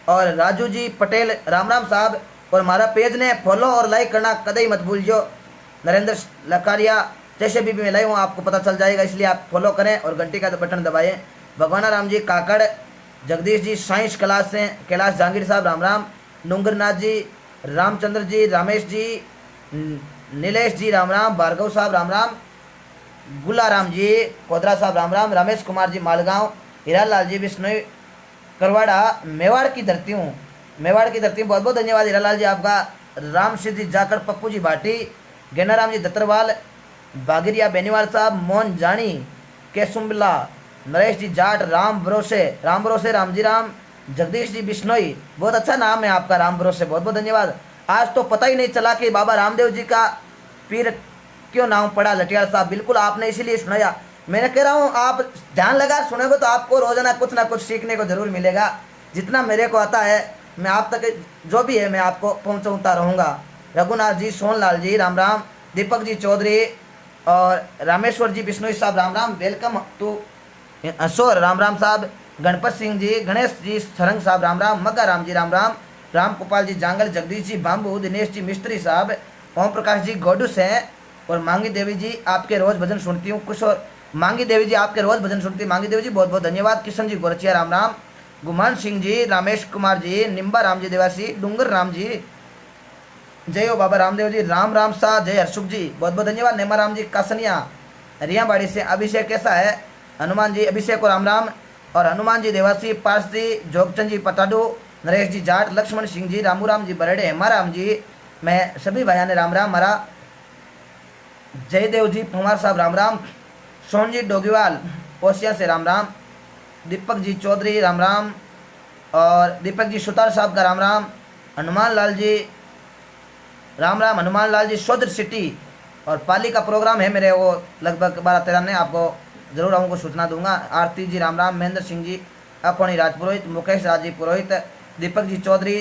और राजू जी पटेल राम राम साहब। और हमारा पेज ने फॉलो और लाइक करना कदई मत भूलियो। नरेंद्र लकारिया, जैसे भी मैं लाइव हूँ आपको पता चल जाएगा, इसलिए आप फॉलो करें और घंटी का बटन दबाएं। भगवाना राम जी काकड़, जगदीश जी साइंस क्लास से, कैलाश जहांगीर साहब राम राम। नुंगरनाथ जी, रामचंद्र जी, रामेश जी, नीलेश जी राम राम। भार्गव साहब राम राम। गुलाराम जी कोदरा साहब राम राम। रमेश कुमार जी मालगांव। हीरालाल जी बिश्नोई करवाड़ा, मेवाड़ की धरती हूँ, मेवाड़ की धरती। बहुत बहुत धन्यवाद हीरालाल जी आपका। राम सिंह जी जाकर, पप्पू जी भाटी, गेनाराम जी दत्तरवाल, बागिरिया बेनीवाल साहब, मोहन जानी, केसुम्बला, नरेश जी जाट, राम भरोसे राम जी राम। जगदीश जी बिश्नोई, बहुत अच्छा नाम है आपका, राम भरोसे, बहुत बहुत धन्यवाद। आज तो पता ही नहीं चला कि बाबा रामदेव जी का पीर क्यों नाम पड़ा लटियाल साहब, बिल्कुल आपने इसीलिए सुनाया। मैं कह रहा हूँ आप ध्यान लगा सुनोगे तो आपको रोजाना कुछ ना कुछ सीखने को जरूर मिलेगा। जितना मेरे को आता है मैं आप तक जो भी है मैं आपको पहुँचाता रहूँगा। रघुनाथ जी, सोनलाल जी राम राम, दीपक जी चौधरी और रामेश्वर जी बिश्नोई साहब राम राम, वेलकम टू अशोर राम राम साहब, गणपत सिंह जी, गणेश जी सरंग साहब राम राम, मग्गा राम जी राम राम, राम गोपाल जी जांगल, जगदीश जी बाम्बू, दिनेश जी मिस्त्री साहब, ओम प्रकाश जी गोडूस हैं, और मांगी देवी जी आपके रोज भजन सुनती हूँ कुछ, और मांगी देवी जी आपके रोज भजन सुनती है, मांगी देवी जी बहुत बहुत धन्यवाद। किशन जी गोरचिया राम राम, गुमान सिंह जी, रामेश कुमार जी, निम्बा राम जी देवासी, डूंगर राम जी, जय हो बाबा रामदेव जी, राम राम शाह, जय हरसुख जी बहुत बहुत धन्यवाद। नेमा राम जी कासनिया रियाबाड़ी से, अभिषेक कैसा है, हनुमान जी अभिषेक को राम राम, और हनुमान जी देवासी, पार्स जी, जोगचंद जी पटाडू, नरेश जी जाट, लक्ष्मण सिंह जी, रामू राम जी बरड़े, हेमा राम जी, मैं सभी भाइयों ने राम राम, हमारा जयदेव जी कुमार साहब राम राम, सोन जी डोगीवाल ओसिया से राम राम, दीपक जी चौधरी राम राम, और दीपक जी सुतार साहब का राम राम, हनुमान लाल जी राम राम, हनुमान लाल जी सोदर सिटी, और पाली का प्रोग्राम है मेरे वो लगभग 12-13 ने, आपको जरूर आपको सूचना दूंगा। आरती जी राम राम, महेंद्र सिंह जी, अकोनी राजपुरोहित, मुकेश राज जी पुरोहित, दीपक जी चौधरी,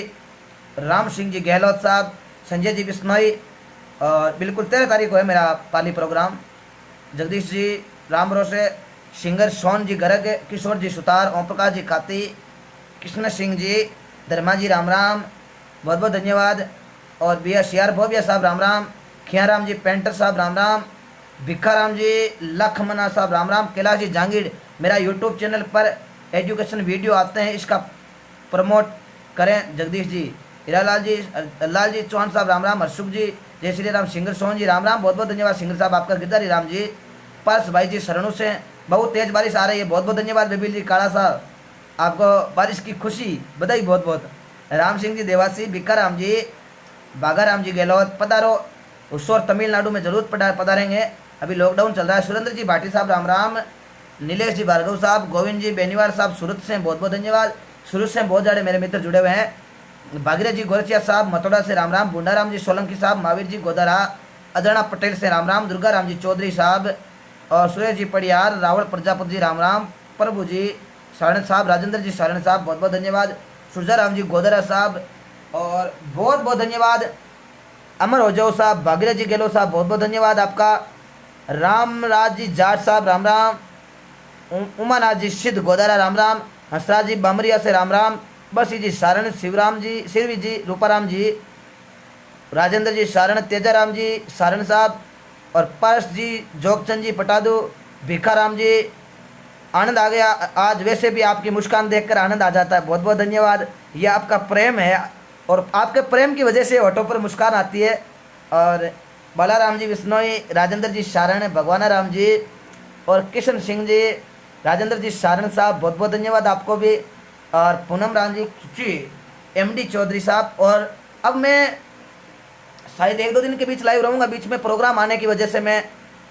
राम सिंह जी गहलोत साहब, संजय जी बिश्नोई, और बिल्कुल 13 तारीख को है मेरा पाली प्रोग्राम। जगदीश जी राम भरोसे, सिंगर सोन जी गर्ग, किशोर जी सुतार, ओम प्रकाश जी खाती, कृष्ण सिंह जी, धर्मा जी राम राम, बहुत बहुत धन्यवाद, और बी एस आर भोबिया साहब राम राम, खियाराम जी पेंटर साहब राम राम, भिखाराम जी लखमना साहब राम राम, कैलाश जी जांगीर, मेरा यूट्यूब चैनल पर एजुकेशन वीडियो आते हैं, इसका प्रमोट करें जगदीश जी, हीरालाल जी, लाल जी चौहान साहब राम राम, हरसुख जी, जय श्री राम, सिंगर सोहन जी राम राम, बहुत बहुत धन्यवाद सिंगर साहब आपका, गिरधारी राम जी, पार्स भाई जी शरणों से, बहुत तेज बारिश आ रही है, बहुत बहुत धन्यवाद बेबील जी काला साहब, आपको बारिश की खुशी बधाई बहुत बहुत। राम सिंह जी देवासी, भिखाराम जी, बागाराम जी गहलोत, पधारो, उसोर तमिलनाडु में जरूर पधारेंगे, अभी लॉकडाउन चल रहा है। सुरेंद्र जी भाटी साहब राम राम, नीलेश जी भार्गव साहब, गोविंद जी बेनीवाल साहब सूरत से बहुत बहुत धन्यवाद, सूरत से बहुत सारे मेरे मित्र जुड़े हुए हैं। भागीरथ जी गोरचिया साहब मतोड़ा से राम राम, बुंडाराम जी सोलंकी साहब, महावीर जी गोदारा, अदरणा पटेल से राम राम, दुर्गा राम जी चौधरी साहब, और सुरेश जी पड़ियार, रावल प्रजापति जी राम राम, प्रभु जी सारण साहब, राजेंद्र जी सारण साहब बहुत बहुत धन्यवाद, सुरजा राम जी गोदरा साहब, और बहुत बहुत धन्यवाद अमर हो जाओ साहब, भागीरथ जी गेलो साहब बहुत बहुत धन्यवाद आपका, रामराज जी जाट साहब राम राम, उमानाथ जी सिद्ध गोदारा राम राम, हंसराज जी बामरिया से राम राम, बसी जी सारण, शिवराम जी शिरवी जी, रूपाराम जी, राजेंद्र जी सारण, तेजाराम जी सारण साहब, और पार्स जी जोगचंद जी पटादू, भिखाराम जी, आनंद आ गया आज, वैसे भी आपकी मुस्कान देखकर आनंद आ जाता है, बहुत बहुत धन्यवाद, यह आपका प्रेम है, और आपके प्रेम की वजह से ऑटो पर मुस्कान आती है। और बालाराम जी बिश्नोई, राजेंद्र जी सारण, भगवाना राम जी, और किशन सिंह जी, राजेंद्र जी सारण साहब बहुत बहुत धन्यवाद आपको भी, और पूनम राम जी एमडी चौधरी साहब। और अब मैं शायद 1-2 दिन के बीच लाइव रहूँगा, बीच में प्रोग्राम आने की वजह से मैं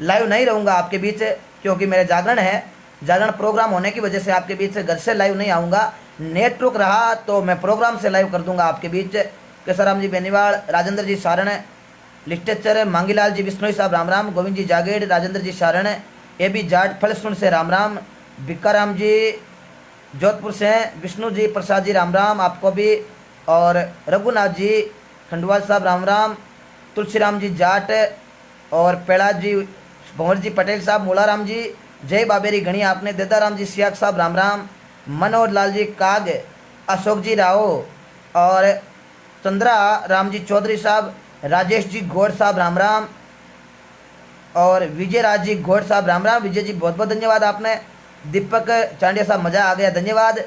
लाइव नहीं रहूँगा आपके बीच, क्योंकि मेरे जागरण है, जागरण प्रोग्राम होने की वजह से आपके बीच से घर से लाइव नहीं आऊँगा, नेटवर्क रहा तो मैं प्रोग्राम से लाइव कर दूंगा आपके बीच। केसराम जी बेनीवाल, राजेंद्र जी सारण, लिस्टेचर, मांगीलाल जी बिश्नोई साहब राम राम, गोविंद जी जागेड़, राजेंद्र जी सारण, ए बी जाट फलसुन से राम राम, भिक्काराम जी जोधपुर से, विष्णु जी प्रसाद जी राम राम आपको भी, और रघुनाथ जी खंडवाल साहब राम राम, तुलसीराम जी जाट, और पेड़ा जी भंवर जी पटेल साहब, मोलाराम जी, जय बाबेरी गणी आपने, देदाराम जी सियाक साहब राम राम, मनोहर लाल जी काग, अशोक जी राव, और चंद्रा राम जी चौधरी साहब, राजेश जी गौड़ साहब राम राम, और विजय राज जी गौड़ साहब राम राम, विजय जी बहुत बहुत धन्यवाद आपने, दीपक चांडिया साहब मज़ा आ गया धन्यवाद,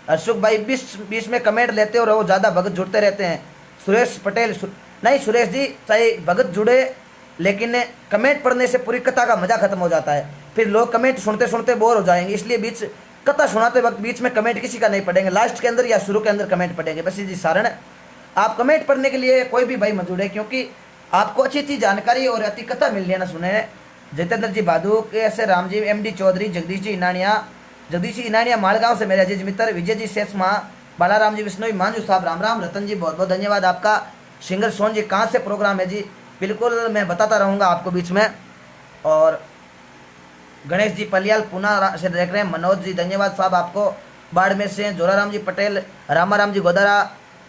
अशोक भाई बीच में कमेंट लेते हो रहो, ज़्यादा भगत जुड़ते रहते हैं, सुरेश पटेल नहीं सुरेश जी चाहे भगत जुड़े, लेकिन कमेंट पढ़ने से पूरी कथा का मज़ा खत्म हो जाता है, फिर लोग कमेंट सुनते सुनते बोर हो जाएंगे, इसलिए बीच कथा सुनाते वक्त बीच में कमेंट किसी का नहीं पढ़ेंगे, लास्ट के अंदर या शुरू के अंदर कमेंट पढ़ेंगे। बस जी सारण, आप कमेंट पढ़ने के लिए कोई भी भाई मत जुड़े, क्योंकि आपको अच्छी अच्छी जानकारी और अति कथा मिल ना सुने। जितेंद्र जी बादू, के S Ram ji, M D Chaudhary, Jagdish ji Inaniya Malgaon से मेरे अजीज मित्र, विजय जी शेषमा, बालाराम जी विष्णोई, मांझू साहब राम राम। रतन जी बहुत बहुत धन्यवाद आपका। सिंगर सोन जी कहाँ से प्रोग्राम है जी? बिल्कुल मैं बताता रहूँगा आपको बीच में। और गणेश जी पलियाल पूना से देख रहे हैं। मनोज जी धन्यवाद साहब आपको, बाड़मेर से। जोराराम जी पटेल, रामाराम जी गोदारा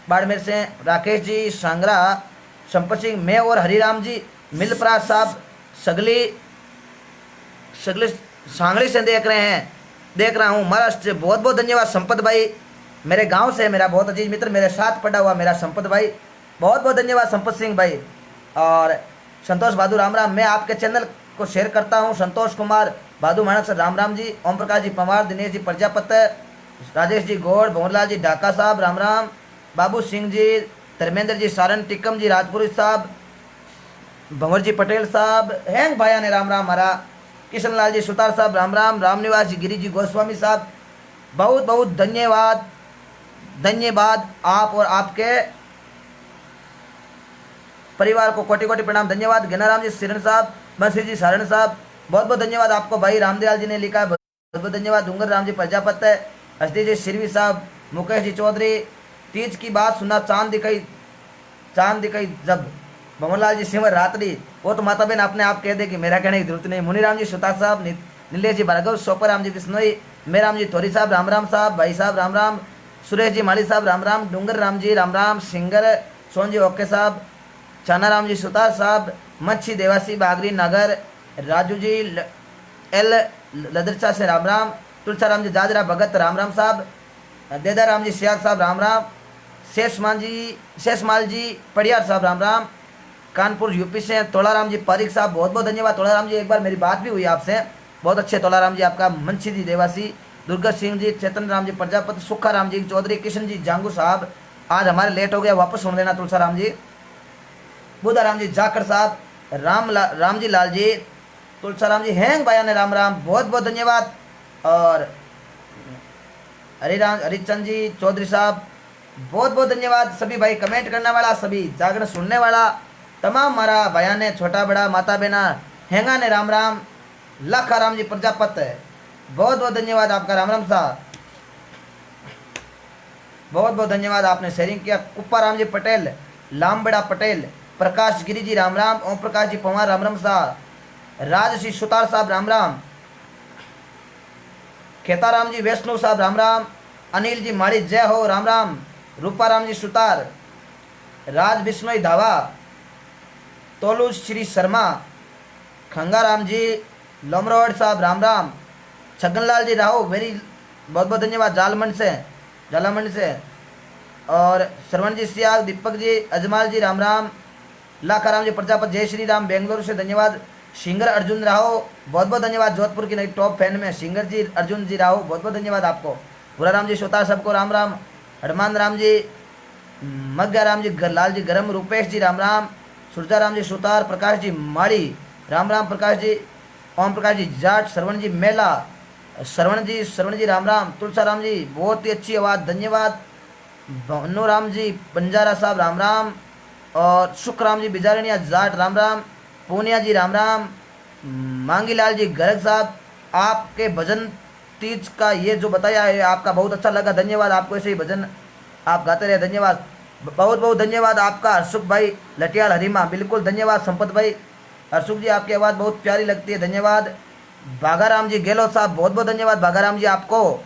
बाड़मेर से। राकेश जी सांगरा, संपत सिंह, मैं और हरिराम जी मिलप्रास साहब सगली सगली सांगली से देख रहे हैं, देख रहा हूँ महाराष्ट्र से। बहुत बहुत धन्यवाद संपत भाई, मेरे गांव से, मेरा बहुत अजीज मित्र, मेरे साथ पढ़ा हुआ मेरा संपत भाई, बहुत बहुत धन्यवाद संपत सिंह भाई। और संतोष बहादुर राम राम, मैं आपके चैनल को शेयर करता हूँ। संतोष कुमार बहादुर मानक सर राम राम जी। ओम प्रकाश जी पवार, दिनेश जी प्रजापत, राजेश जी गौड़, भंवरलाल जी ढाका साहब राम राम। बाबू सिंह जी, धर्मेंद्र जी सारण, टिकम जी राजपुरी साहब, भंवर जी पटेल साहब, हैंग भाया ने राम राम हमारा। किशन लाल जी सुतार साहब राम राम। रामनिवास जी गिरी जी गोस्वामी साहब, बहुत बहुत धन्यवाद, धन्यवाद आप और आपके परिवार को कोटि कोटि प्रणाम, धन्यवाद। गनाराम जी सिरण साहब, बंसी जी सारण साहब, बहुत बहुत धन्यवाद आपको। भाई रामदयाल जी ने लिखा है, बहुत बहुत धन्यवाद। डूंगर राम जी प्रजापत, हस्ती जी सिरवी साहब, मुकेश जी चौधरी, तीज की बात सुना चांद दिखाई जब, भवनलाल जी सिंह रात्रि, वो तो माता बहन अपने आप कह दे कि मेरा कहने की जरूरत नहीं। मुनीराम जी सुतार साहब, नीलेश जी भार्गव, सोपराम जी बिश्नोई, मेराम जी थोरी साहब राम राम साहब, भाई साहब राम राम, सुरेश जी माली साहब राम राम, डूंगर राम जी राम राम, सिंगर सोन जी ओके साहब, चानाराम जी सुतार साहब, मच्छी देवासी बागरी नगर, राजू जी एल लदरचा से राम राम, तुलसाराम जी जाजरा भगत राम राम साहब, देदाराम जी सियाग साहब राम राम, शेषमाल जी पड़ियार साहब राम राम, कानपुर यूपी से। तोलाराम जी पारिक साहब, बहुत बहुत धन्यवाद। तोलाराम जी एक बार मेरी बात भी हुई आपसे, बहुत अच्छे तोलाराम जी आपका। मंशी जी देवासी, दुर्गा सिंह जी, चेतन राम जी प्रजापति, सुखा राम जी चौधरी, किशन जी जांगू साहब, आज हमारे लेट हो गया, वापस सुन लेना तुलसाराम जी। बुधाराम जी जाकर साहब, राम जी लाल जी, तुलसाराम जी, हैंग भाया ने राम राम, बहुत बहुत धन्यवाद। और हरिचंद जी चौधरी साहब, बहुत बहुत धन्यवाद। सभी भाई कमेंट करने वाला, सभी जागरण सुनने वाला, तमाम हमारा भाया ने, छोटा बड़ा माता बहना, हैंगा ने राम राम। लाखा राम जी प्रजापत, बहुत बहुत धन्यवाद आपका राम राम साहब, बहुत बहुत धन्यवाद आपने शेयरिंग किया। कुप्पा राम जी पटेल, लामबड़ा पटेल, प्रकाश गिरी जी राम राम, ओम प्रकाश जी पवार राम राम साहब, राजश्री सुतार साहब राम राम, खेताराम जी वैष्णव साहब राम राम, अनिल जी माड़ी जय हो राम राम, रूपाराम जी सुतार, राज बिश्नोई धावा, तोलू श्री शर्मा, खंगाराम जी लोमरोड साहब राम राम, छगनलाल जी राहो वेरी बहुत बहुत धन्यवाद झालामंड से। और श्रवण जी सियाग, दीपक जी, अजमाल जी राम राम, लाखाराम जी प्रजापति, जय श्री राम बेंगलुरु से धन्यवाद। सिंगर अर्जुन राहो, बहुत बहुत धन्यवाद, जोधपुर की नई टॉप फैन में सिंगर जी अर्जुन जी राहो, बहुत बहुत धन्यवाद आपको। भूराराम जी सोता सबको राम राम, हनुमान राम जी, मग्गा राम जी, लाल जी गरम, रूपेश जी राम राम, सुरजा राम जी सुतार, प्रकाश जी माड़ी राम राम, प्रकाश जी, ओम प्रकाश जी जाट, श्रवण जी मेला, श्रवण जी राम राम, तुलसाराम जी बहुत ही अच्छी आवाज़, धन्यवाद। भनु राम जी बंजारा साहब राम राम, और सुखराम जी बिजारनिया जाट राम राम, पूनिया जी राम राम, मांगीलाल जी गर्ग साहब, आपके भजन तीज का ये जो बताया है आपका बहुत अच्छा लगा, धन्यवाद आपको, ऐसे ही भजन आप गाते रहे, धन्यवाद, बहुत बहुत धन्यवाद आपका। हर्षुख भाई लटियाल हरिमा, बिल्कुल धन्यवाद। संपत भाई, हर्षुख जी आपकी आवाज़ बहुत प्यारी लगती है, धन्यवाद। भागाराम जी गहलोत साहब, बहुत बहुत धन्यवाद भागाराम जी आपको।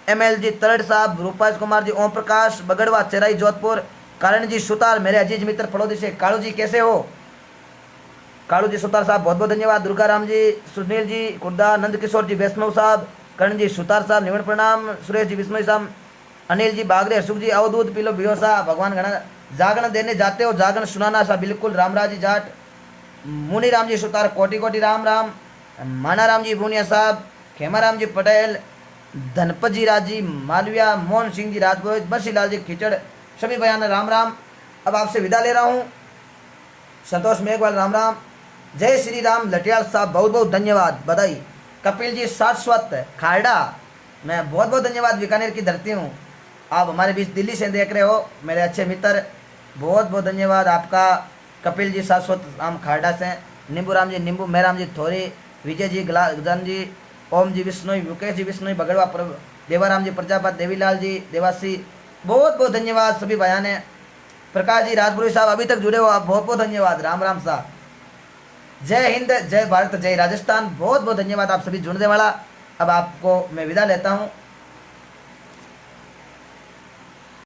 ML जी तरड़ साहब, रूपाज कुमार जी, ओम प्रकाश बगड़वा चेराई जोधपुर, कारण जी सुतार, मेरे अजीज मित्र फड़ोदी से। कालू जी कैसे हो? कालू जी सुतार साहब, बहुत बहुत धन्यवाद। दुर्गा राम जी, सुनील जी कुर्दा, नंद किशोर जी वैष्णव साहब, कर्ण जी सुतार साहब निवण प्रणाम, सुरेश जी विस्मय साहब, अनिल जी बागरे, हर्षुख जी आओ दूध पी लो बियो साहब, भगवान गणा जागरण देने जाते हो, जागरण सुनाना सा, बिल्कुल। रामराज जी जाट, मुनि राम जी सुतार, कोटि कोटि राम राम, माना राम जी भूनिया साहब, खेमाराम जी पटेल, धनपत जी राज जी मालविया, मोहन सिंह जी राजपुरोहित, बंसीलाल जी खिचड़, सभी बयान राम राम। अब आपसे विदा ले रहा हूँ, संतोष मेघवाल राम राम, जय श्री राम। लटियाल साहब बहुत बहुत धन्यवाद, बधाई। कपिल जी शाश्वत खाड़ा, मैं बहुत बहुत धन्यवाद, बीकानेर की धरती हूँ, आप हमारे बीच दिल्ली से देख रहे हो मेरे अच्छे मित्र, बहुत बहुत धन्यवाद आपका। कपिल जी शाश्वत राम खाड़ा से, नींबू राम जी नींबू, मेहराम जी थोरी, विजय जी गजान जी, ओम जी विष्णु, मुकेश जी विष्णु बगड़वा देवाराम जी प्रजापत, देवीलाल जी, देवासी, बहुत बहुत धन्यवाद सभी भाइयों ने। प्रकाश जी राजपुरी साहब अभी तक जुड़े हो, आप बहुत बहुत धन्यवाद। राम राम साहब, जय हिंद, जय भारत, जय राजस्थान, बहुत बहुत धन्यवाद आप सभी जुड़ने वाला। अब आपको मैं विदा लेता हूँ।